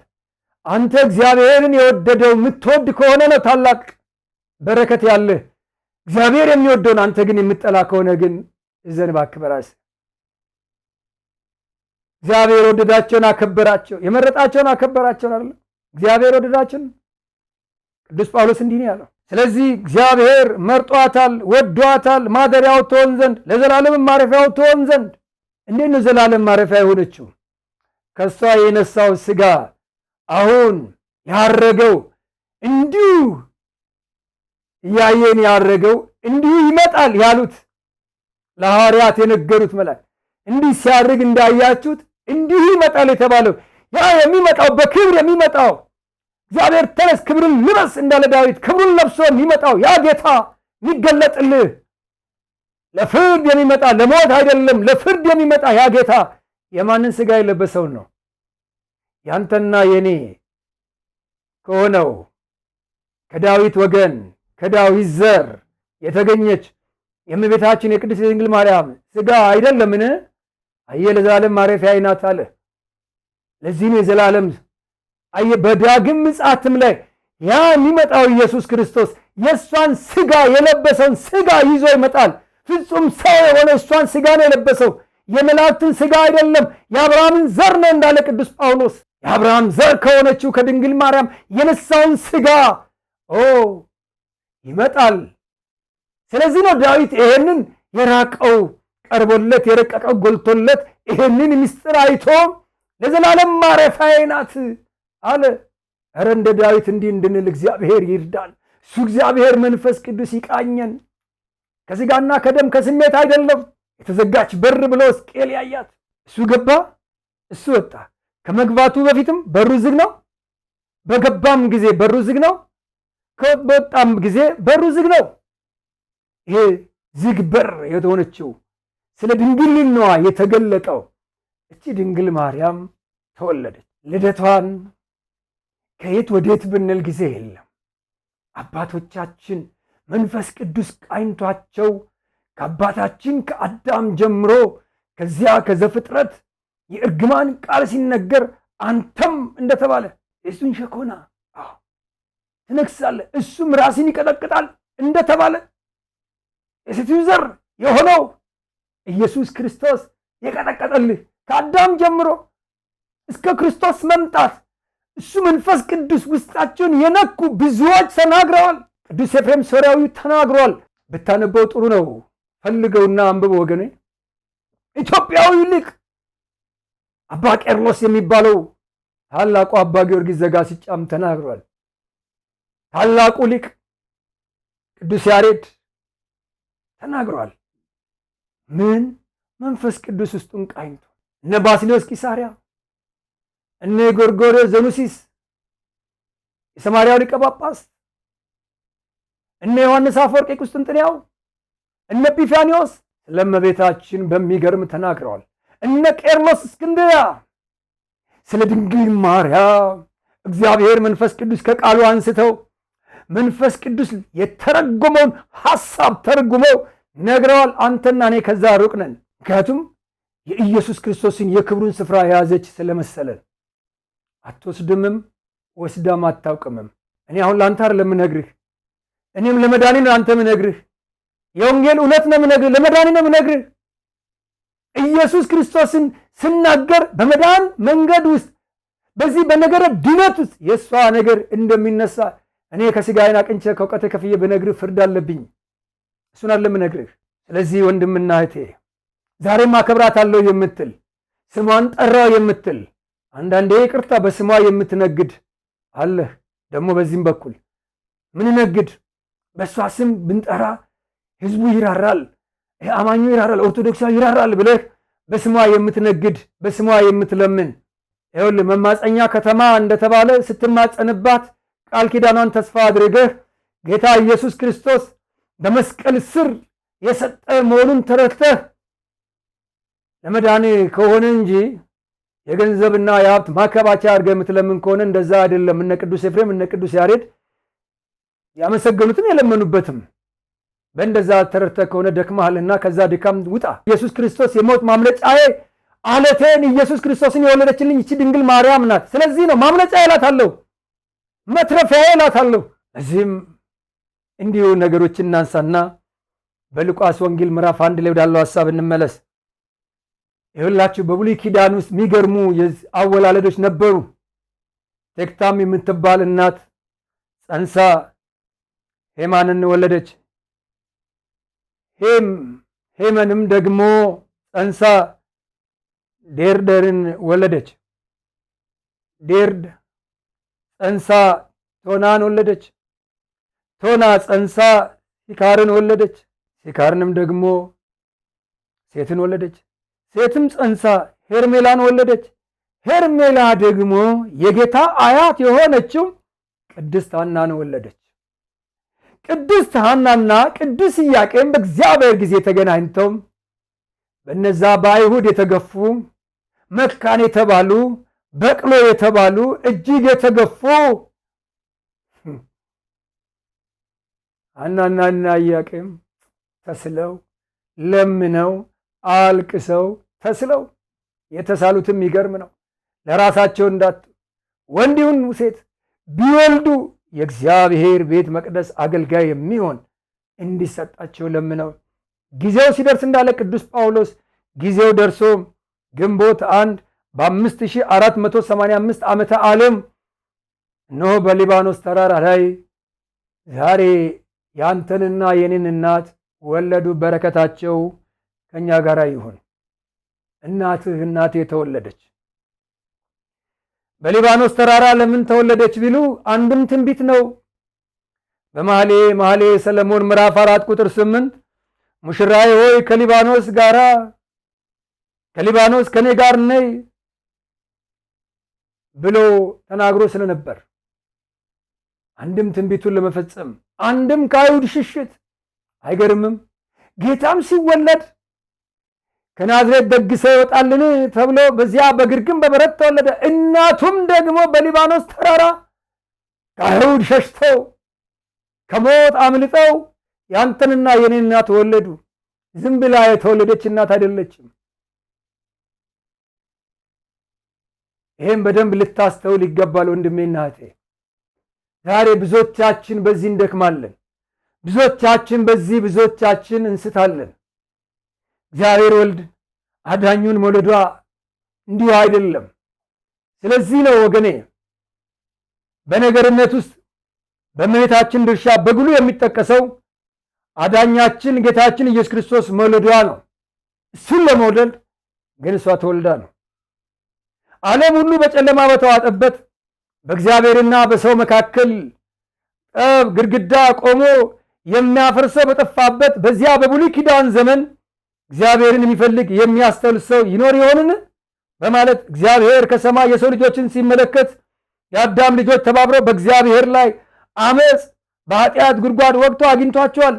አንተ እግዚአብሔርን የወደደው የምትወድ ከሆነ ነው ታላቅ በረከት ያለህ። እግዚአብሔር የሚወደውን አንተ ግን የምትጠላ ከሆነ ግን እዘን እባክህ በራስህ። እግዚአብሔር ወደዳቸውን አከበራቸው፣ የመረጣቸውን አከበራቸው አይደል? እግዚአብሔር ወደዳቸውን። ቅዱስ ጳውሎስ እንዲህ ነው ያለው። ስለዚህ እግዚአብሔር መርጧታል፣ ወዷታል፣ ማደሪያው ትሆን ዘንድ ለዘላለም ማረፊያው ትሆን ዘንድ። እንዴት ነው ዘላለም ማረፊያ የሆነችው? ከሷ የነሳው ሥጋ አሁን ያረገው እንዲሁ እያየን ያረገው እንዲሁ ይመጣል ያሉት ለሐዋርያት የነገሩት መልአክ እንዲህ ሲያርግ እንዳያችሁት እንዲሁ ይመጣል የተባለው ያ የሚመጣው በክብር የሚመጣው እግዚአብሔር ተነስ ክብርን ልበስ እንዳለ ዳዊት ክብሩን ለብሶ የሚመጣው ያ ጌታ የሚገለጥልህ ለፍርድ የሚመጣ ለሞት አይደለም፣ ለፍርድ የሚመጣ ያ ጌታ የማንን ሥጋ የለበሰውን ነው? ያንተና የኔ ከሆነው ከዳዊት ወገን ከዳዊት ዘር የተገኘች የእመቤታችን የቅድስት ድንግል ማርያም ሥጋ አይደለምን? አየ ለዘላለም ማረፊያዬ ናት አለ። ለዚህ ነው የዘላለም አየ በዳግም ምጽአትም ላይ ያ የሚመጣው ኢየሱስ ክርስቶስ የእሷን ሥጋ የለበሰውን ሥጋ ይዞ ይመጣል። ፍጹም ሰው የሆነ እሷን ሥጋ ነው የለበሰው፣ የመላእክትን ሥጋ አይደለም፣ የአብርሃምን ዘር ነው እንዳለ ቅዱስ ጳውሎስ። የአብርሃም ዘር ከሆነችው ከድንግል ማርያም የነሳውን ሥጋ ይመጣል። ስለዚህ ነው ዳዊት ይሄንን የራቀው ቀርቦለት የረቀቀው ጎልቶለት ይሄንን ምስጢር አይቶ ለዘላለም ማረፊያዬ ናት አለ። ኧረ እንደ ዳዊት እንዲህ እንድንል እግዚአብሔር ይርዳል። እሱ እግዚአብሔር መንፈስ ቅዱስ ይቃኘን። ከሥጋና ከደም ከስሜት አይደለም። የተዘጋች በር ብሎ ሕዝቅኤል ያያት እሱ ገባ፣ እሱ ወጣ። ከመግባቱ በፊትም በሩ ዝግ ነው፣ በገባም ጊዜ በሩ ዝግ ነው፣ ከወጣም ጊዜ በሩ ዝግ ነው። ይሄ ዝግ በር የሆነችው ስለ ድንግልናዋ የተገለጠው እቺ ድንግል ማርያም ተወለደች። ልደቷን ከየት ወዴት ብንል ጊዜ የለም። አባቶቻችን መንፈስ ቅዱስ ቃኝቷቸው ከአባታችን ከአዳም ጀምሮ ከዚያ ከዘፍጥረት የእርግማን ቃል ሲነገር አንተም እንደተባለ የሱን ሸኮና ትነክሳለህ እሱም ራስን ይቀጠቅጣል እንደተባለ የሴቲቱ ዘር የሆነው ኢየሱስ ክርስቶስ የቀጠቀጠልህ ከአዳም ጀምሮ እስከ ክርስቶስ መምጣት እሱ መንፈስ ቅዱስ ውስጣቸውን የነኩ ብዙዎች ተናግረዋል። ቅዱስ ኤፍሬም ሶርያዊ ተናግሯል። ብታነበው ጥሩ ነው። ፈልገውና አንብበው ወገኔ። ኢትዮጵያዊ ሊቅ አባ ቄርሎስ የሚባለው ታላቁ አባ ጊዮርጊስ ዘጋስጫም ተናግሯል። ታላቁ ሊቅ ቅዱስ ያሬድ ተናግሯል። ምን መንፈስ ቅዱስ ውስጡን ቃኝቶ እነ ባስልዮስ ቂሳርያ እነ ጎርጎርዮስ ዘኑሲስ የሰማርያው ሊቀ ጳጳስ እነ ዮሐንስ አፈወርቅ ቁስጥንጥንያው፣ እነ ኤጲፋንዮስ ስለ እመቤታችን በሚገርም ተናግረዋል። እነ ቄርሎስ እስክንድርያ ስለ ድንግል ማርያም እግዚአብሔር መንፈስ ቅዱስ ከቃሉ አንስተው መንፈስ ቅዱስ የተረጎመውን ሐሳብ ተርጉመው ነግረዋል። አንተና እኔ ከዛ ሩቅ ነን። ምክንያቱም የኢየሱስ ክርስቶስን የክብሩን ስፍራ የያዘች ስለመሰለን አትወስድምም፣ ወስዳም አታውቅምም። እኔ አሁን ለአንተ አይደለም የምነግርህ፣ እኔም ለመዳኔ ነው አንተ የምነግርህ። የወንጌል እውነት ነው የምነግርህ፣ ለመዳኔ ነው የምነግርህ። ኢየሱስ ክርስቶስን ስናገር በመዳን መንገድ ውስጥ በዚህ በነገረ ድነት ውስጥ የእሷ ነገር እንደሚነሳ እኔ ከሥጋዬን አቅንቼ ከእውቀቴ ከፍዬ ብነግርህ ፍርድ አለብኝ። እሱን አይደለም የምነግርህ። ስለዚህ ወንድምና እህቴ ዛሬም አከብራታለሁ የምትል ስሟን ጠራው የምትል አንዳንዴ ይቅርታ በስሟ የምትነግድ አለህ። ደግሞ በዚህም በኩል ምን ነግድ? በእሷ ስም ብንጠራ ህዝቡ ይራራል፣ አማኙ ይራራል፣ ኦርቶዶክሳዊ ይራራል ብለህ በስሟ የምትነግድ በስሟ የምትለምን ይኸውልህ መማፀኛ ከተማ እንደተባለ ስትማፀንባት ቃል ኪዳኗን ተስፋ አድርገህ ጌታ ኢየሱስ ክርስቶስ በመስቀል ስር የሰጠ መሆኑን ተረድተህ ለመዳን ከሆነ እንጂ የገንዘብና የሀብት ማከባቻ አድርገህ የምትለምን ከሆነ እንደዛ አይደለም። እነ ቅዱስ ኤፍሬም እነ ቅዱስ ያሬድ ያመሰገኑትን የለመኑበትም። በእንደዛ ተረድተህ ከሆነ ደክመሃልና ከዛ ድካም ውጣ። ኢየሱስ ክርስቶስ የሞት ማምለጫዬ አለቴን ኢየሱስ ክርስቶስን የወለደችልኝ እቺ ድንግል ማርያም ናት። ስለዚህ ነው ማምለጫ እላታለሁ፣ መትረፊያ እላታለሁ። እዚህም እንዲሁ ነገሮች እናንሳና በሉቃስ ወንጌል ምዕራፍ 1 ላይ ወዳለው ሐሳብ እንመለስ። ይኸውላችሁ በብሉይ ኪዳን ውስጥ የሚገርሙ አወላለዶች ነበሩ። ቴክታም የምትባል እናት ጸንሳ ሄማንን ወለደች። ሄመንም ደግሞ ጸንሳ ዴርደርን ወለደች። ዴርድ ጸንሳ ቶናን ወለደች። ቶና ጸንሳ ሲካርን ወለደች። ሲካርንም ደግሞ ሴትን ወለደች። ሴትም ጸንሳ ሄርሜላን ወለደች። ሄርሜላ ደግሞ የጌታ አያት የሆነችው ቅድስት ሐናን ወለደች። ቅድስት ሐናና ቅዱስ ኢያቄም በእግዚአብሔር ጊዜ ተገናኝተው በነዛ በአይሁድ የተገፉ መካን የተባሉ በቅሎ የተባሉ እጅግ የተገፉ ሐናና ኢያቄም ተስለው ለምነው አልቅሰው ተስለው የተሳሉትም ይገርም ነው። ለራሳቸው እንዳት ወንድ ይሁን ሴት ቢወልዱ የእግዚአብሔር ቤት መቅደስ አገልጋይ የሚሆን እንዲሰጣቸው ለምነው ጊዜው ሲደርስ እንዳለ ቅዱስ ጳውሎስ ጊዜው ደርሶ ግንቦት 1 በ5485 ዓመተ ዓለም እነሆ በሊባኖስ ተራራ ላይ ዛሬ ያንተንና የኔን እናት ወለዱ። በረከታቸው ከኛ ጋር ይሁን። እናቴ ተወለደች። በሊባኖስ ተራራ ለምን ተወለደች ቢሉ አንድም ትንቢት ነው። በመኃልየ ሰሎሞን ምዕራፍ 4 ቁጥር 8 ሙሽራዬ ሆይ ከሊባኖስ ከኔ ጋር ነይ ብሎ ተናግሮ ስለነበር አንድም ትንቢቱን ለመፈጸም አንድም ከአይሁድ ሽሽት። አይገርምም? ጌታም ሲወለድ ከናዝሬት ደግሰው ይወጣልን ተብሎ በዚያ በግርግም በበረት ተወለደ። እናቱም ደግሞ በሊባኖስ ተራራ ከአይሁድ ሸሽተው ከሞት አምልጠው ያንተንና የኔን እናት ወለዱ። ዝም ብላ የተወለደች እናት አይደለችም። ይሄን በደንብ ልታስተውል ይገባል ወንድሜና እህቴ። ዛሬ ብዙዎቻችን በዚህ እንደክማለን። ብዙዎቻችን እንስታለን። እግዚአብሔር ወልድ አዳኙን መውለዷ እንዲሁ አይደለም። ስለዚህ ነው ወገኔ በነገርነት ውስጥ በእመቤታችን ድርሻ በጉሉ የሚጠቀሰው አዳኛችን ጌታችን ኢየሱስ ክርስቶስ መውለዷ ነው። እሱን ለመውለድ ግን እሷ ተወልዳ ነው። ዓለም ሁሉ በጨለማ በተዋጠበት በእግዚአብሔርና በሰው መካከል ጠብ ግድግዳ ቆሞ የሚያፈርሰው በጠፋበት በዚያ በብሉይ ኪዳን ዘመን እግዚአብሔርን የሚፈልግ የሚያስተውል ሰው ይኖር ይሆንን በማለት እግዚአብሔር ከሰማይ የሰው ልጆችን ሲመለከት የአዳም ልጆች ተባብረው በእግዚአብሔር ላይ አመፅ በኃጢአት ጉድጓድ ወቅቶ አግኝቷቸዋል።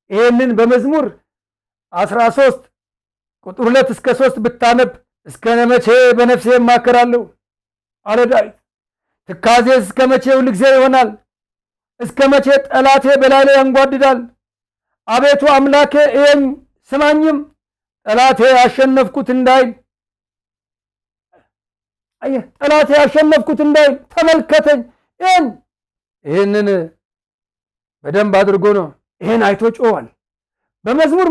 ይህንን በመዝሙር 13 ቁጥር 2 እስከ 3 ብታነብ እስከ መቼ በነፍሴ እማከራለሁ አለ ዳዊት። ትካዜ እስከ መቼ ሁልጊዜ ይሆናል? እስከ መቼ ጠላቴ በላይ ላይ ያንጓድዳል? አቤቱ አምላኬ እየኝ ስማኝም፣ ጠላቴ ያሸነፍኩት እንዳይል። አየህ፣ ጠላቴ ያሸነፍኩት እንዳይል ተመልከተኝ። ይህንን በደንብ አድርጎ ነው ይህን አይቶ ጮዋል። በመዝሙር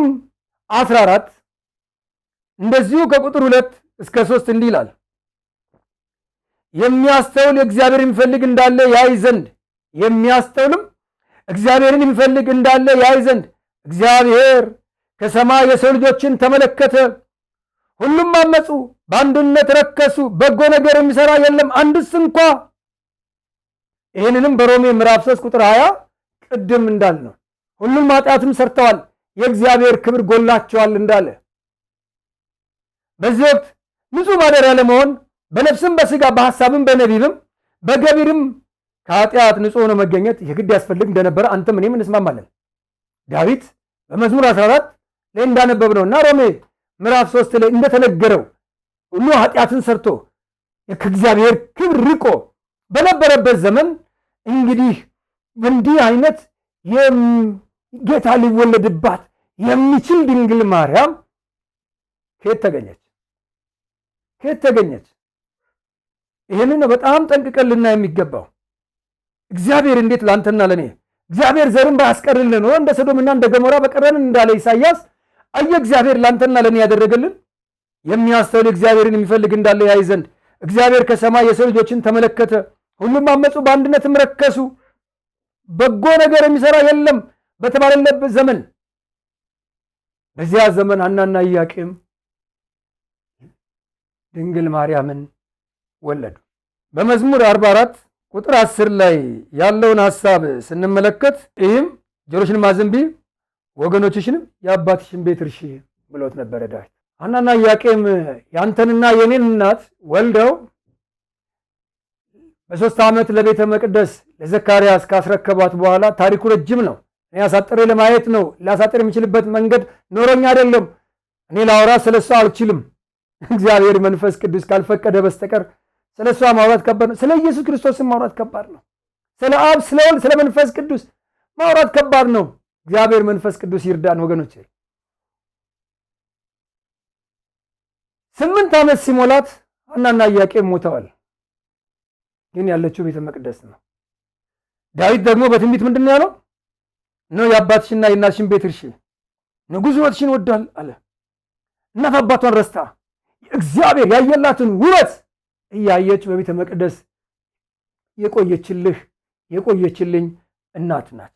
14 እንደዚሁ ከቁጥር 2 እስከ 3 እንዲህ ይላል፣ የሚያስተውል እግዚአብሔርን የሚፈልግ እንዳለ ያይ ዘንድ፣ የሚያስተውልም እግዚአብሔርን የሚፈልግ እንዳለ ያይ ዘንድ እግዚአብሔር ከሰማይ የሰው ልጆችን ተመለከተ። ሁሉም አመፁ፣ በአንድነት ረከሱ፣ በጎ ነገር የሚሰራ የለም አንድስ እንኳ። ይህንንም በሮሜ ምዕራፍ 3 ቁጥር 20 ቅድም እንዳል ነው ሁሉም ኃጢአትም ሰርተዋል የእግዚአብሔር ክብር ጎላቸዋል እንዳለ። በዚህ ወቅት ንጹሕ ማደሪያ ለመሆን በነፍስም በሥጋ በሐሳብም በነቢብም በገቢርም ከኃጢአት ንጹሕ ሆኖ መገኘት የግድ ያስፈልግ እንደነበረ አንተም እኔም እንስማማለን። ዳዊት በመዝሙር 14 ላይ እንዳነበብነውና ሮሜ ምዕራፍ 3 ላይ እንደተነገረው ሁሉ ኃጢአትን ሰርቶ ከእግዚአብሔር ክብር ርቆ በነበረበት ዘመን እንግዲህ እንዲህ አይነት ጌታ ሊወለድባት የሚችል ድንግል ማርያም ከየት ተገኘች? ከየት ተገኘች? ይህንን ነው በጣም ጠንቅቀን ልናይ የሚገባው። እግዚአብሔር እንዴት ላንተና ለኔ እግዚአብሔር ዘርን ባያስቀርልን ኖሮ እንደ ሰዶምና እንደ ገሞራ በቀረን እንዳለ ኢሳይያስ አየ እግዚአብሔር ላንተና ለኔ ያደረገልን። የሚያስተውል እግዚአብሔርን የሚፈልግ እንዳለ ያይ ዘንድ እግዚአብሔር ከሰማይ የሰው ልጆችን ተመለከተ። ሁሉም አመፁ፣ በአንድነትም ረከሱ፣ በጎ ነገር የሚሰራ የለም በተባለበት ዘመን በዚያ ዘመን ሐናና ኢያቄም ድንግል ማርያምን ወለዱ። በመዝሙር 44 ቁጥር 10 ላይ ያለውን ሐሳብ ስንመለከት ይህም ጆሮሽንም አዘንቢ ወገኖችሽንም የአባትሽን ቤት እርሺ ብሎት ነበረ ዳዊት። ሐናና ኢያቄም ያንተንና የኔን እናት ወልደው በ3 ዓመት ለቤተ መቅደስ ለዘካርያስ ካስረከቧት በኋላ ታሪኩ ረጅም ነው። እኔ አሳጥሬ ለማየት ነው። ላሳጥር የሚችልበት መንገድ ኖሮኝ አይደለም። እኔ ላወራ ስለሷ አልችልም። እግዚአብሔር መንፈስ ቅዱስ ካልፈቀደ በስተቀር ስለሷ ማውራት ከባድ ነው። ስለ ኢየሱስ ክርስቶስን ማውራት ከባድ ነው። ስለ አብ፣ ስለ ወልድ፣ ስለ መንፈስ ቅዱስ ማውራት ከባድ ነው። እግዚአብሔር መንፈስ ቅዱስ ይርዳን ወገኖች። 8 ዓመት ሲሞላት ሐናና ኢያቄም ሞተዋል። ግን ያለችው ቤተ መቅደስ ነው። ዳዊት ደግሞ በትንቢት ምንድን ነው ያለው? ነው የአባትሽና የእናትሽን ቤት እርሺ፣ ንጉሥ ሕይወትሽን ወዷል አለ። እናት አባቷን ረስታ እግዚአብሔር ያየላትን ውበት እያየች በቤተ መቅደስ የቆየችልኝ እናት ናት።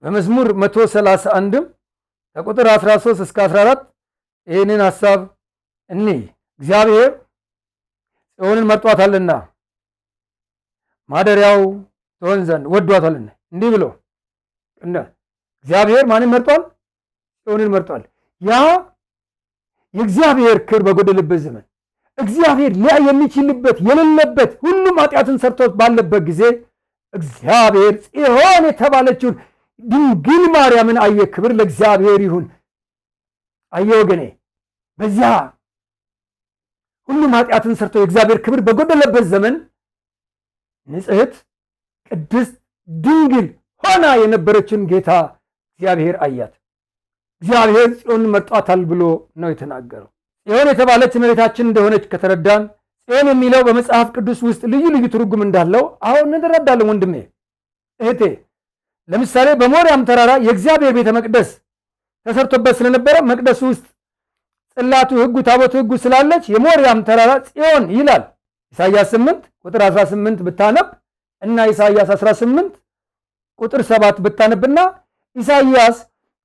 በመዝሙር 131 ከቁጥር 13 እስከ 14 ይህንን ሐሳብ እንይ። እግዚአብሔር ጽዮንን መርጧታልና ማደሪያው ትሆን ዘንድ ወዷታልና እንዲህ ብሎ እግዚአብሔር ማንን መርጧል? ጽዮንን መርጧል። ያ የእግዚአብሔር ክብር በጎደለበት ዘመን እግዚአብሔር ሊያይ የሚችልበት የሌለበት ሁሉም ኃጢአትን ሰርቶ ባለበት ጊዜ እግዚአብሔር ጽዮን የተባለችውን ድንግል ማርያምን አየ። ክብር ለእግዚአብሔር ይሁን። አየ ወገኔ፣ በዚያ ሁሉም ኃጢአትን ሰርቶ የእግዚአብሔር ክብር በጎደለበት ዘመን ንጽሕት ቅድስት ድንግል ሆና የነበረችን ጌታ እግዚአብሔር አያት። እግዚአብሔር ጽዮንን መርጧታል ብሎ ነው የተናገረው። ጽዮን የተባለች እመቤታችን እንደሆነች ከተረዳን ጽዮን የሚለው በመጽሐፍ ቅዱስ ውስጥ ልዩ ልዩ ትርጉም እንዳለው አሁን እንረዳለን። ወንድሜ እህቴ፣ ለምሳሌ በሞሪያም ተራራ የእግዚአብሔር ቤተ መቅደስ ተሰርቶበት ስለነበረ መቅደሱ ውስጥ ጽላቱ ሕጉ ታቦቱ ሕጉ ስላለች የሞሪያም ተራራ ጽዮን ይላል። ኢሳይያስ 8 ቁጥር 18 ብታነብ እና ኢሳይያስ 18 ቁጥር 7 ብታነብና ኢሳይያስ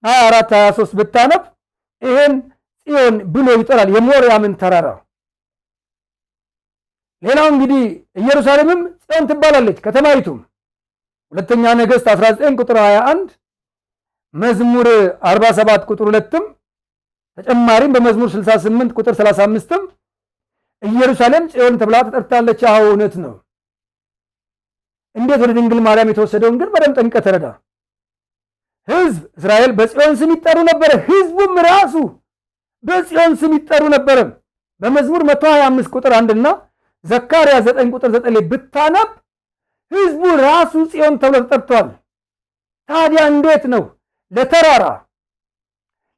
24 23 ብታነብ ይሄን ጽዮን ብሎ ይጠራል፣ የሞሪያምን ተራራ። ሌላው እንግዲህ ኢየሩሳሌምም ጽዮን ትባላለች ከተማይቱም። ሁለተኛ ነገሥት 19 ቁጥር 21 መዝሙር 47 ቁጥር 2ም ተጨማሪም በመዝሙር 68 ቁጥር 35ም ኢየሩሳሌም ጽዮን ተብላ ተጠርታለች። አዎ እውነት ነው። እንዴት ወደ ድንግል ማርያም የተወሰደውን ግን በደንብ ጠንቅቀህ ተረዳ። ሕዝብ እስራኤል በጽዮን ስም ይጠሩ ነበረ። ሕዝቡም ራሱ በጽዮን ስም ይጠሩ ነበረ። በመዝሙር 125 ቁጥር 1 እና ዘካርያስ 9 ቁጥር 9 ላይ ብታነብ ሕዝቡ ራሱ ጽዮን ተብሎ ተጠርቷል። ታዲያ እንዴት ነው ለተራራ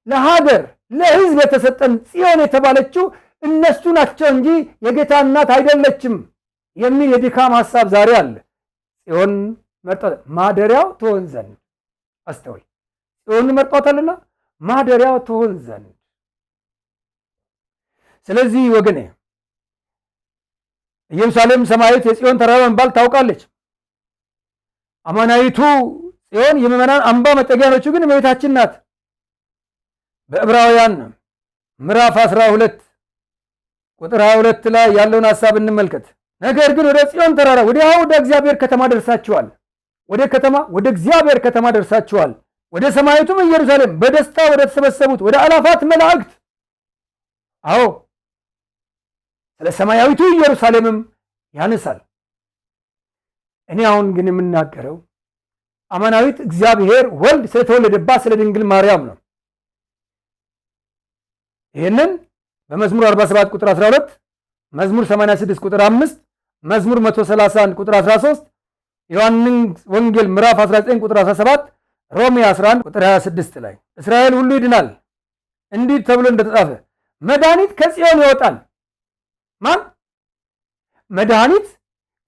ለሀገር ለሕዝብ የተሰጠን ጽዮን የተባለችው እነሱ ናቸው እንጂ የጌታ እናት አይደለችም የሚል የድካም ሐሳብ ዛሬ አለ። ጽዮን መርጧት ማደሪያው ትሆን ዘንድ አስተውል። ጽዮን መርጧታልና ማደሪያው ትሆን ዘንድ። ስለዚህ ወገኔ ኢየሩሳሌም ሰማያዊት የጽዮን ተራራ በመባል ታውቃለች። አማናዊቱ ጽዮን የምዕመናን አምባ መጠጊያ ነች፣ ግን እመቤታችን ናት። በዕብራውያን ምዕራፍ 12 ቁጥር 22 ላይ ያለውን ሐሳብ እንመልከት። ነገር ግን ወደ ጽዮን ተራራ ወደ እግዚአብሔር ከተማ ደርሳችኋል። ወደ እግዚአብሔር ከተማ ደርሳችኋል። ወደ ሰማያዊቱም ኢየሩሳሌም በደስታ ወደ ተሰበሰቡት ወደ አላፋት መላእክት። አዎ ስለ ሰማያዊቱ ኢየሩሳሌምም ያነሳል። እኔ አሁን ግን የምናገረው አማናዊት እግዚአብሔር ወልድ ስለተወለደባት ስለ ድንግል ማርያም ነው። ይህንን በመዝሙር 47 ቁጥር 12፣ መዝሙር 86 ቁጥር 5፣ መዝሙር 131 ቁጥር 13፣ ዮሐንስ ወንጌል ምዕራፍ 19 ቁጥር 17፣ ሮሜ 11 ቁጥር 26 ላይ እስራኤል ሁሉ ይድናል እንዲህ ተብሎ እንደተጻፈ መድኃኒት ከጽዮን ይወጣል። ማን? መድኃኒት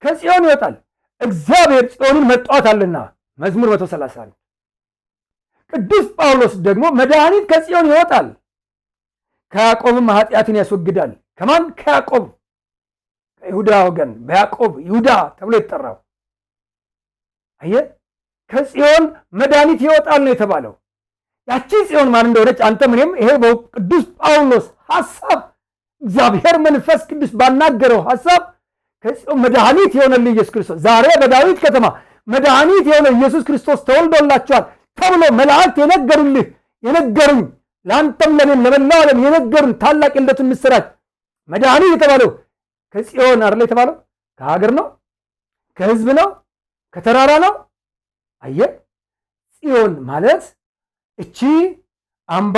ከጽዮን ይወጣል። እግዚአብሔር ጽዮንን መርጧታልና መዝሙር 131። ቅዱስ ጳውሎስ ደግሞ መድኃኒት ከጽዮን ይወጣል ከያዕቆብም ኃጢአትን ያስወግዳል። ከማን? ከያዕቆብ ከይሁዳ ወገን በያዕቆብ ይሁዳ ተብሎ የተጠራው። አየህ፣ ከጽዮን መድኃኒት ይወጣል ነው የተባለው። ያቺ ጽዮን ማን እንደሆነች አንተም እኔም ይሄ በቅዱስ ጳውሎስ ሐሳብ እግዚአብሔር መንፈስ ቅዱስ ባናገረው ሐሳብ ከጽዮን መድኃኒት የሆነልህ ኢየሱስ ክርስቶስ ዛሬ በዳዊት ከተማ መድኃኒት የሆነ ኢየሱስ ክርስቶስ ተወልዶላችኋል ተብሎ መላእክት የነገሩኝ ለአንተም ለኔም ለመላው ዓለም የነገሩን ታላቅ የልደቱን ምስራች መድኃኒት የተባለው ከጽዮን አይደል የተባለው? ከሀገር ነው? ከሕዝብ ነው? ከተራራ ነው? አየህ፣ ጽዮን ማለት እቺ አምባ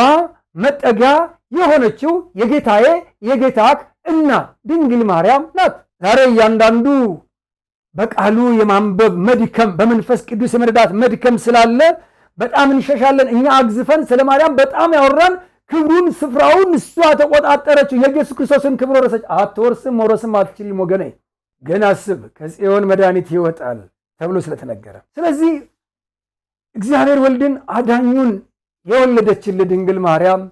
መጠጊያ የሆነችው የጌታዬ የጌታክ እናት ድንግል ማርያም ናት። ዛሬ እያንዳንዱ በቃሉ የማንበብ መድከም በመንፈስ ቅዱስ የመረዳት መድከም ስላለ በጣም እንሸሻለን። እኛ አግዝፈን ስለ ማርያም በጣም ያወራን ክብሩን ስፍራውን እሷ ተቆጣጠረችው። የኢየሱስ ክርስቶስን ክብር ወረሰች። አትወርስም መውረስም አትችልም ወገኔ። ግን አስብ፣ ከጽዮን መድኃኒት ይወጣል ተብሎ ስለተነገረ። ስለዚህ እግዚአብሔር ወልድን አዳኙን የወለደችልን ድንግል ማርያም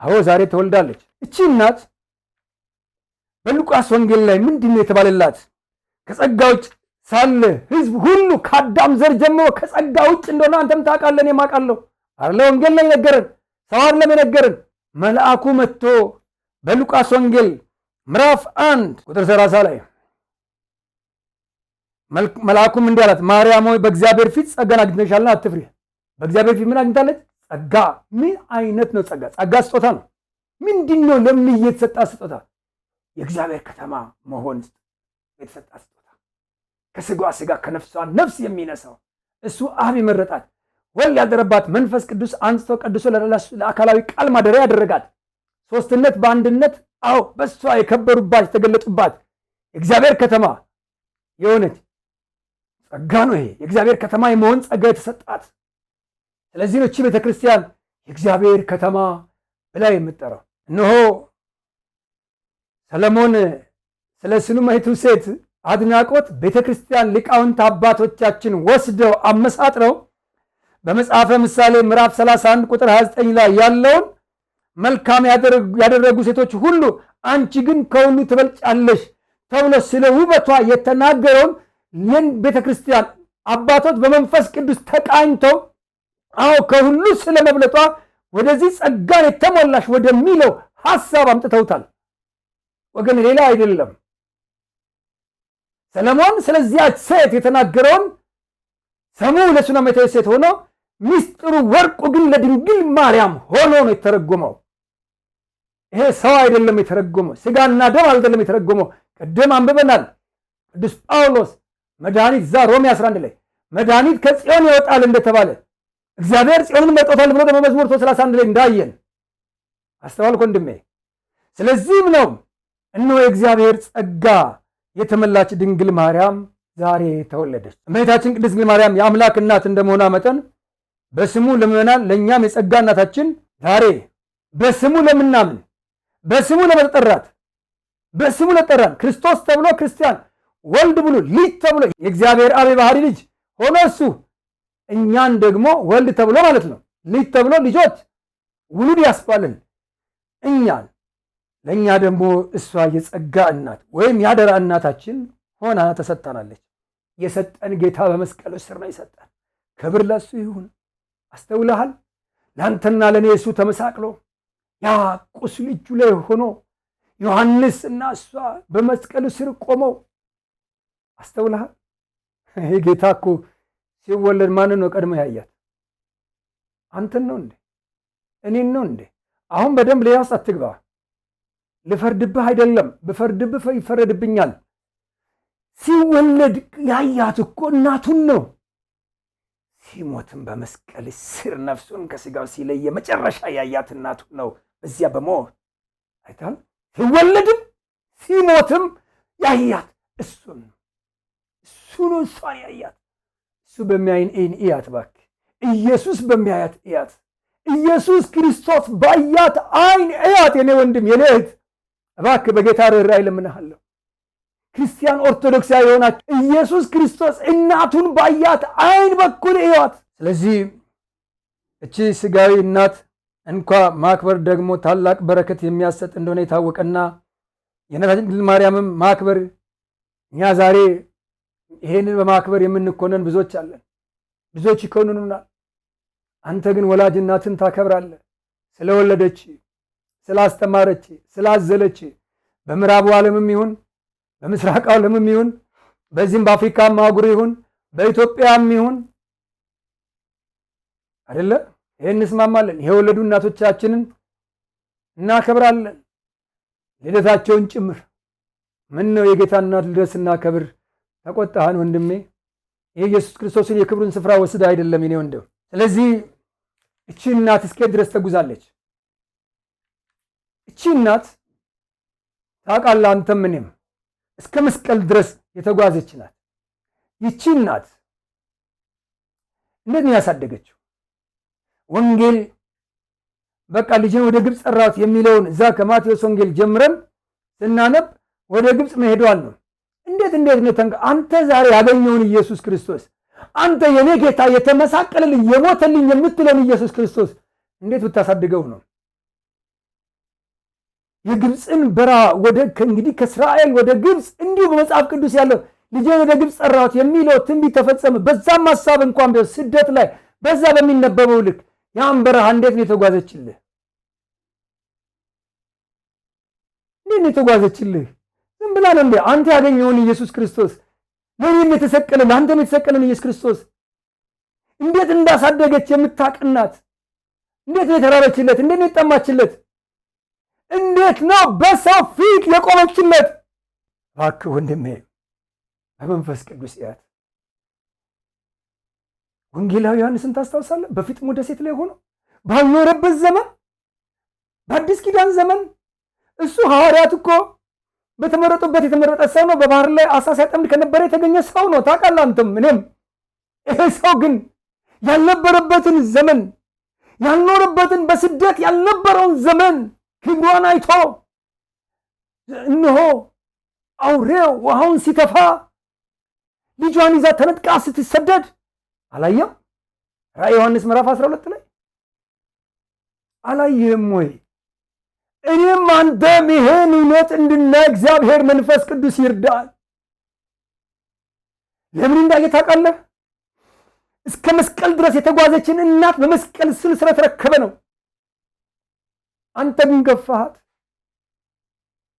አዎ ዛሬ ተወልዳለች። እቺ እናት በሉቃስ ወንጌል ላይ ምንድን ነው የተባለላት? ከጸጋ ውጭ ሳለ ሕዝብ ሁሉ ከአዳም ዘር ጀምሮ ከጸጋ ውጭ እንደሆነ አንተም ታውቃለህ፣ እኔም አውቃለሁ። አለ ወንጌል ላይ ነገረን፣ ሰው አይደለም የነገረን። መልአኩ መጥቶ በሉቃስ ወንጌል ምዕራፍ 1 ቁጥር 30 ላይ መልአኩም እንዲህ አላት፣ ማርያም ሆይ በእግዚአብሔር ፊት ጸጋን አግኝተሻልና አትፍሪ። በእግዚአብሔር ፊት ምን አግኝታለች? ጸጋ። ምን አይነት ነው ጸጋ? ጸጋ ስጦታ ነው። ምንድን ነው? ለምን የተሰጣ ስጦታ? የእግዚአብሔር ከተማ መሆን የተሰጣ ስጦታ፣ ከስጋዋ ስጋ ከነፍሷ ነፍስ የሚነሳው እሱ አብ የመረጣት ወልድ ያደረባት መንፈስ ቅዱስ አንስቶ ቀድሶ ለአካላዊ ቃል ማደሪያ ያደረጋት ሶስትነት በአንድነት አዎ በሷ የከበሩባት የተገለጡባት የእግዚአብሔር ከተማ የሆነች ጸጋ ነው። ይሄ የእግዚአብሔር ከተማ የመሆን ጸጋ የተሰጣት። ስለዚህ ነው እቺ ቤተክርስቲያን የእግዚአብሔር ከተማ ብላ የምትጠራው። እነሆ ሰለሞን ስለ ስሉማይቱ ሴት አድናቆት ቤተክርስቲያን ሊቃውንት አባቶቻችን ወስደው አመሳጥረው በመጽሐፈ ምሳሌ ምዕራፍ 31 ቁጥር 29 ላይ ያለውን መልካም ያደረጉ ሴቶች ሁሉ አንቺ ግን ከሁሉ ትበልጫለሽ ተብሎ ስለ ውበቷ የተናገረውን ይህን ቤተክርስቲያን አባቶች በመንፈስ ቅዱስ ተቃኝተው አዎ ከሁሉ ስለ መብለጧ ወደዚህ ጸጋን የተሞላሽ ወደሚለው ሐሳብ አምጥተውታል። ወገን ሌላ አይደለም። ሰለሞን ስለዚያች ሴት የተናገረውን ሰሙ ለሱነማይቱ ሴት ሆኖ ሚስጥሩ ወርቁ ግን ለድንግል ማርያም ሆኖ ነው የተረጎመው። ይሄ ሰው አይደለም የተረጎመው፣ ስጋና ደም አይደለም የተረጎመው። ቅድም አንብበናል። ቅዱስ ጳውሎስ መድኃኒት እዛ ሮሜ 11 ላይ መድኃኒት ከጽዮን ይወጣል እንደተባለ እግዚአብሔር ጽዮንን መርጦታል ብሎ ደግሞ መዝሙር 31 ላይ እንዳየን አስተዋልክ ወንድሜ። ስለዚህም ነው እነሆ የእግዚአብሔር ጸጋ የተመላች ድንግል ማርያም ዛሬ ተወለደች። እመቤታችን ቅድስት ድንግል ማርያም የአምላክ እናት እንደመሆኗ መጠን በስሙ ለምእመናን ለእኛም የጸጋ እናታችን ዛሬ በስሙ ለምናምን በስሙ ለመጠራት በስሙ ለጠራን ክርስቶስ ተብሎ ክርስቲያን ወልድ ብሎ ልጅ ተብሎ የእግዚአብሔር አብ የባህሪ ልጅ ሆኖ እሱ እኛን ደግሞ ወልድ ተብሎ ማለት ነው ልጅ ተብሎ ልጆች ውሉድ ያስባልን እኛን ለእኛ ደግሞ እሷ የጸጋ እናት ወይም ያደራ እናታችን ሆና ተሰጥታናለች። የሰጠን ጌታ በመስቀሉ ስር ነው የሰጠን። ክብር ለእሱ ይሁን። አስተውለሃል? ለአንተና ለእኔ እሱ ተመሳቅሎ ያ ቁስሉ እጁ ላይ ሆኖ ዮሐንስ እና እሷ በመስቀሉ ስር ቆመው አስተውለሃል? ይሄ ጌታ እኮ ሲወለድ ማንን ነው ቀድሞ ያያት? አንተን ነው እንዴ? እኔን ነው እንዴ? አሁን በደንብ ሌላ ውስጥ አትግባ። ልፈርድብህ አይደለም፣ ብፈርድብህ ይፈረድብኛል። ሲወለድ ያያት እኮ እናቱን ነው። ሲሞትም በመስቀል ስር ነፍሱን ከስጋው ሲለይ መጨረሻ ያያት እናቱን ነው። በዚያ በሞት አይታል። ሲወለድም ሲሞትም ያያት እሱን ነው። እሷን ያያት እሱ በሚያይን አይን እያት እባክህ። ኢየሱስ በሚያያት እያት። ኢየሱስ ክርስቶስ ባያት አይን እያት። የኔ ወንድም የኔ እህት እባክህ በጌታ ርኅራኄ እለምንሃለሁ። ክርስቲያን ኦርቶዶክሳዊ የሆናችሁ ኢየሱስ ክርስቶስ እናቱን ባያት አይን በኩል እያት። ስለዚህ እቺ ስጋዊ እናት እንኳ ማክበር ደግሞ ታላቅ በረከት የሚያሰጥ እንደሆነ የታወቀና የእናታችን ድንግል ማርያምም ማክበር እኛ ዛሬ ይሄንን በማክበር የምንኮነን ብዙዎች አለን። ብዙዎች ይኮንኑናል። አንተ ግን ወላጅ እናትን ታከብራለህ። ስለወለደች፣ ስላስተማረች፣ ስላዘለች በምዕራቡ ዓለምም ይሁን በምስራቅ ዓለምም ይሁን በዚህም በአፍሪካም አህጉር ይሁን በኢትዮጵያም ይሁን አይደለ ይሄን እንስማማለን። የወለዱ እናቶቻችንን እናከብራለን፣ ልደታቸውን ጭምር። ምን ነው የጌታ እናት ልደት ስናከብር ተቆጣህን ወንድሜ? የኢየሱስ ክርስቶስን የክብሩን ስፍራ ወስደ አይደለም የኔ ወንድም። ስለዚህ እቺ እናት እስከ ድረስ ተጉዛለች። እቺ እናት ታውቃለህ አንተም እኔም እስከ መስቀል ድረስ የተጓዘች ናት። ይቺ እናት እንዴት ነው ያሳደገችው? ወንጌል በቃ ልጅን ወደ ግብፅ ጠራት የሚለውን እዛ ከማቴዎስ ወንጌል ጀምረን ስናነብ ወደ ግብፅ መሄዷል ነው። እንዴት ነው አንተ ዛሬ ያገኘውን ኢየሱስ ክርስቶስ አንተ የኔ ጌታ የተመሳቀለልኝ የሞተልኝ የምትለውን ኢየሱስ ክርስቶስ እንዴት ብታሳድገው ነው? የግብፅን በረሃ ወደ እንግዲህ ከእስራኤል ወደ ግብፅ እንዲሁ በመጽሐፍ ቅዱስ ያለው ልጄን ወደ ግብፅ ጠራሁት የሚለው ትንቢት ተፈጸመ። በዛም ሐሳብ እንኳን ቢሆን ስደት ላይ በዛ በሚነበበው ልክ ያን በረሃ እንዴት ነው የተጓዘችልህ? እንዴት ነው የተጓዘችልህ? ዝም ብላ ነው እንዴ? አንተ ያገኘውን ኢየሱስ ክርስቶስ ለኔም የተሰቀለ ለአንተም የተሰቀለን ኢየሱስ ክርስቶስ እንዴት እንዳሳደገች የምታቅናት፣ እንዴት ነው የተራበችለት፣ እንዴት ነው የጠማችለት፣ እንዴት ነው በሰው ፊት የቆመችለት። እባክህ ወንድሜ በመንፈስ ቅዱስ ያት ወንጌላዊ ዮሐንስን ታስታውሳለህ? በፊጥሞ ደሴት ላይ ሆኖ ባልኖረበት ዘመን በአዲስ ኪዳን ዘመን እሱ ሐዋርያት እኮ በተመረጡበት የተመረጠ ሰው ነው። በባህር ላይ አሳ ሲያጠምድ ከነበረ የተገኘ ሰው ነው። ታውቃለህ አንተም እኔም። ይሄ ሰው ግን ያልነበረበትን ዘመን ያልኖረበትን በስደት ያልነበረውን ዘመን ክብሯን አይቶ እነሆ አውሬው ውሃውን ሲተፋ ልጇን ይዛ ተነጥቃ ስትሰደድ አላየም? ራዕየ ዮሐንስ ምዕራፍ 12 ላይ አላየህም ወይ? እኔም አንተም ይሄን እውነት እንድናይ እግዚአብሔር መንፈስ ቅዱስ ይርዳል። ለምን እንዳየ ታውቃለህ? እስከ መስቀል ድረስ የተጓዘችን እናት በመስቀል ስር ስለተረከበ ነው። አንተ ግን ገፋሃት።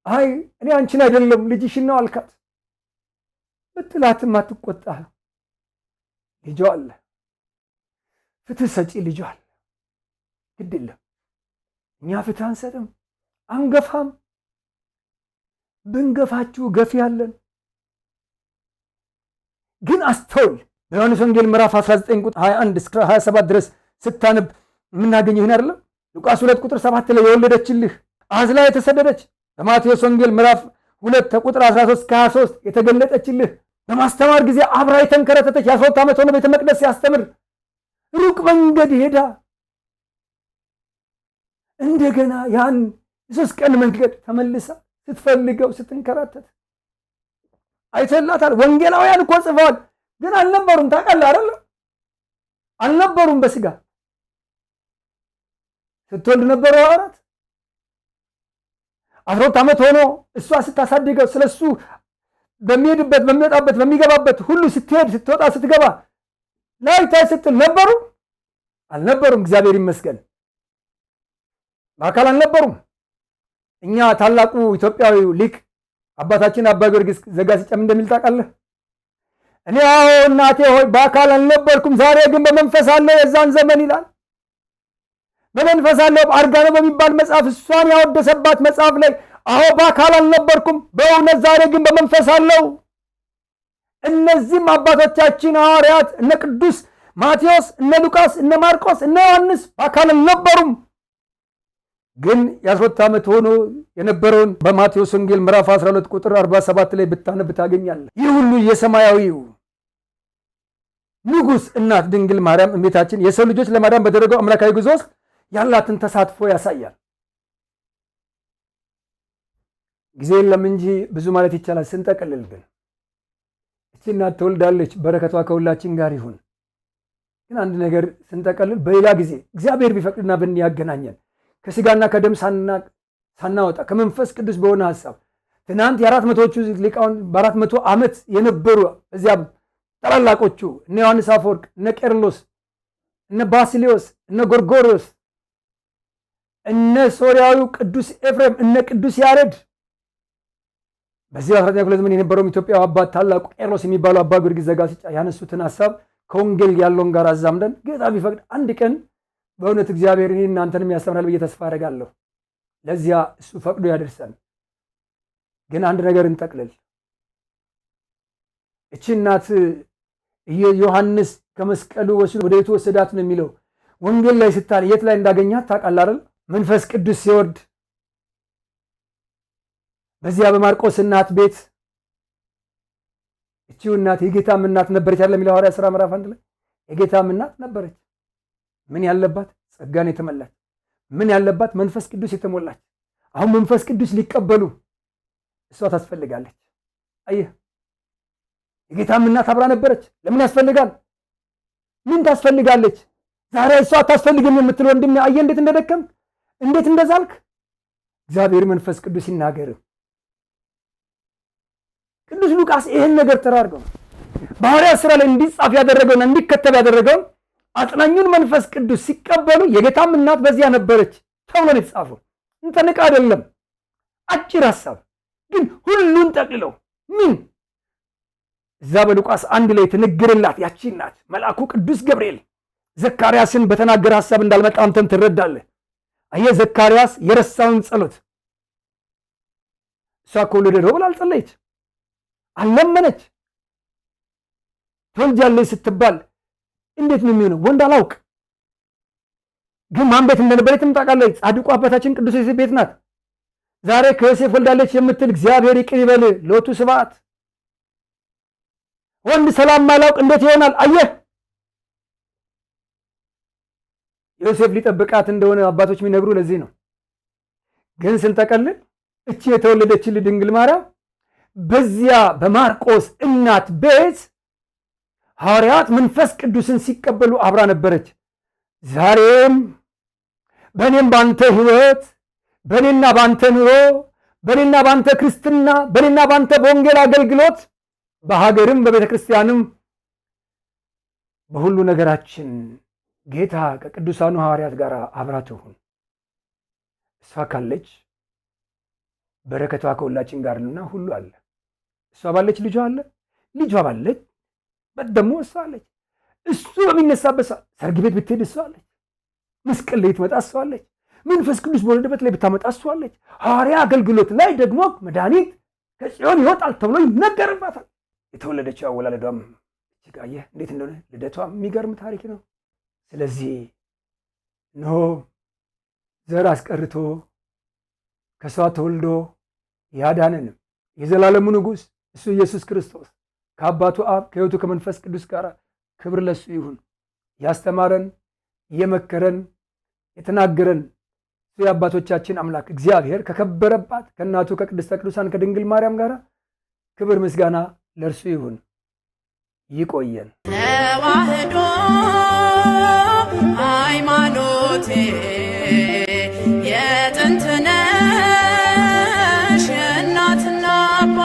አይ እኔ አንቺን አይደለም ልጅሽን ነው አልካት። ብትላትም አትቆጣህ። ልጇ አለ፣ ፍትህ ሰጪ ልጇ አለ። ግድ የለም እኛ ፍትህ አንሰጥም፣ አንገፋም። ብንገፋችሁ ገፊ አለን። ግን አስተውል። በዮሐንስ ወንጌል ምዕራፍ 19 ቁጥር 21 እስከ 27 ድረስ ስታነብ የምናገኘው ይህን አይደለም? ሉቃስ 2 ቁጥር 7 ላይ የወለደችልህ አዝላ የተሰደደች፣ በማቴዎስ ወንጌል ምዕራፍ 2 ቁጥር 13 እስከ 23 የተገለጠችልህ፣ በማስተማር ጊዜ አብራ የተንከረተተች፣ የ12 ዓመት ሆነ ቤተ መቅደስ ሲያስተምር ሩቅ መንገድ ሄዳ እንደገና ያን 3 ቀን መንገድ ተመልሳ ስትፈልገው ስትንከራተት አይተላታል። ወንጌላውያን እኮ ጽፈዋል፣ ግን አልነበሩም። ታውቃለህ አይደል? አልነበሩም። በስጋ ስትወልድ ነበሩ ሐዋርያት። 12 ዓመት ሆኖ እሷ ስታሳድገው ስለሱ በሚሄድበት በሚወጣበት በሚገባበት ሁሉ ስትሄድ ስትወጣ ስትገባ ላይታይ ስትል ነበሩ? አልነበሩም። እግዚአብሔር ይመስገን በአካል አልነበሩም። እኛ ታላቁ ኢትዮጵያዊው ሊቅ አባታችን አባ ጊዮርጊስ ዘጋስጫም እንደሚል ታውቃለህ? እኔ አዎ እናቴ ሆይ በአካል አልነበርኩም፣ ዛሬ ግን በመንፈስ አለው የዛን ዘመን ይላል። በመንፈስ አለው አርጋኖ በሚባል መጽሐፍ እሷን ያወደሰባት መጽሐፍ ላይ አዎ በአካል አልነበርኩም፣ በእውነት ዛሬ ግን በመንፈስ አለው። እነዚህም አባቶቻችን ሐዋርያት እነ ቅዱስ ማቴዎስ፣ እነ ሉቃስ፣ እነ ማርቆስ፣ እነ ዮሐንስ በአካል አልነበሩም። ግን የ12 ዓመት ሆኖ የነበረውን በማቴዎስ ወንጌል ምዕራፍ 12 ቁጥር 47 ላይ ብታነብ ታገኛለህ። ይህ ሁሉ የሰማያዊው ንጉሥ እናት ድንግል ማርያም እመቤታችን የሰው ልጆች ለማዳን በተደረገው አምላካዊ ጉዞ ውስጥ ያላትን ተሳትፎ ያሳያል። ጊዜ የለም እንጂ ብዙ ማለት ይቻላል። ስንጠቅልል ግን እቺ እናት ተወልዳለች። በረከቷ ከሁላችን ጋር ይሁን። ግን አንድ ነገር ስንጠቅልል በሌላ ጊዜ እግዚአብሔር ቢፈቅድና ያገናኘን ከስጋና ከደም ሳናወጣ ከመንፈስ ቅዱስ በሆነ ሐሳብ ትናንት የ400ዎቹ ሊቃውንት በ400 ዓመት የነበሩ እዚያም ታላላቆቹ እነ ዮሐንስ አፈወርቅ፣ እነ ቄርሎስ፣ እነ ባስልዮስ፣ እነ ጎርጎርዮስ፣ እነ ሶርያዊው ቅዱስ ኤፍሬም፣ እነ ቅዱስ ያሬድ በዚህ 19ኛው ክፍለ ዘመን የነበረው ኢትዮጵያዊ አባት ታላቁ ቄርሎስ የሚባለው አባ ጊዮርጊስ ዘጋስጫ ያነሱትን ሐሳብ ከወንጌል ያለውን ጋር አዛምደን ጌታ ቢፈቅድ አንድ ቀን በእውነት እግዚአብሔር እኔ እናንተንም ያስተምራል ብዬ ተስፋ አደርጋለሁ። ለዚያ እሱ ፈቅዶ ያደርሰን። ግን አንድ ነገር እንጠቅልል። እቺ እናት ዮሐንስ ከመስቀሉ ወደ የቱ ወሰዳት ነው የሚለው ወንጌል ላይ ስታል የት ላይ እንዳገኛት ታውቃለህ አይደል? መንፈስ ቅዱስ ሲወርድ በዚያ በማርቆስ እናት ቤት እቺው እናት የጌታም እናት ነበረች አይደል? የሚለው ሐዋርያት ሥራ ምዕራፍ 1 ላይ የጌታም እናት ነበረች። ምን ያለባት? ጸጋን የተመላች። ምን ያለባት? መንፈስ ቅዱስ የተሞላች። አሁን መንፈስ ቅዱስ ሊቀበሉ እሷ ታስፈልጋለች። አየህ፣ የጌታም እናት አብራ ነበረች። ለምን ያስፈልጋል? ምን ታስፈልጋለች? ዛሬ እሷ አታስፈልግም የምትል ወንድሜ፣ አየህ እንዴት እንደደከም፣ እንዴት እንደዛልክ። እግዚአብሔር መንፈስ ቅዱስ ይናገር። ቅዱስ ሉቃስ ይህን ነገር ተራርገው በሐዋርያት ሥራ ላይ እንዲጻፍ ያደረገውና እንዲከተብ ያደረገው አጽናኙን መንፈስ ቅዱስ ሲቀበሉ የጌታም እናት በዚያ ነበረች ተብሎ ነው የተጻፈው። እንተንቅ አይደለም፣ አጭር ሐሳብ ግን ሁሉን ጠቅልለው ምን እዛ በሉቃስ 1 ላይ ትንግርላት ያቺ እናት መልአኩ ቅዱስ ገብርኤል ዘካርያስን በተናገረ ሐሳብ እንዳልመጣ አንተም ትረዳለህ። አየህ፣ ዘካርያስ የረሳውን ጸሎት እሷ ከወለደው ብላ አልጸለየች፣ አልለመነች። ትወልጃለች ስትባል እንዴት ነው የሚሆነው? ወንድ አላውቅ፣ ግን ማን ቤት እንደነበረች ታውቃለች? ጻድቁ አባታችን ቅዱስ ዮሴፍ ቤት ናት። ዛሬ ከዮሴፍ ወልዳለች የምትል እግዚአብሔር ይቅር ይበል፣ ሎቱ ስብሐት። ወንድ ሰላም ማላውቅ እንዴት ይሆናል? አየህ፣ ዮሴፍ ሊጠብቃት እንደሆነ አባቶች የሚነግሩ ለዚህ ነው። ግን ስንጠቀልል እቺ የተወለደችልህ ድንግል ማርያም በዚያ በማርቆስ እናት ቤት ሐዋርያት መንፈስ ቅዱስን ሲቀበሉ አብራ ነበረች። ዛሬም በእኔም ባንተ ሕይወት፣ በእኔና ባንተ ኑሮ፣ በእኔና ባንተ ክርስትና፣ በእኔና ባንተ በወንጌል አገልግሎት፣ በሀገርም በቤተ ክርስቲያንም በሁሉ ነገራችን ጌታ ከቅዱሳኑ ሐዋርያት ጋር አብራ ትሁን። እሷ ካለች በረከቷ ከሁላችን ጋር ነውና ሁሉ አለ። እሷ ባለች ልጇ አለ፣ ልጇ ባለች ደግሞ እሷ አለች። እሱ በሚነሳበት ሰርግ ቤት ብትሄድ እሷ አለች። መስቀል ላይ ትመጣ እሷ አለች። መንፈስ ቅዱስ በወለደበት ላይ ብታመጣ እሷ አለች። ሐዋርያ አገልግሎት ላይ ደግሞ መድኃኒት ከጽዮን ይወጣል ተብሎ ይነገርባታል። የተወለደችው አወላለዷም እጅግ አየህ እንዴት እንደሆነ ልደቷ የሚገርም ታሪክ ነው። ስለዚህ ነው ዘር አስቀርቶ ከሷ ተወልዶ ያዳነን የዘላለሙ ንጉሥ እሱ ኢየሱስ ክርስቶስ ከአባቱ አብ ከሕይወቱ ከመንፈስ ቅዱስ ጋር ክብር ለሱ ይሁን። ያስተማረን የመከረን የተናገረን እሱ የአባቶቻችን አምላክ እግዚአብሔር ከከበረባት ከእናቱ ከቅድስተ ቅዱሳን ከድንግል ማርያም ጋር ክብር ምስጋና ለእርሱ ይሁን። ይቆየን። ተዋህዶ ሃይማኖቴ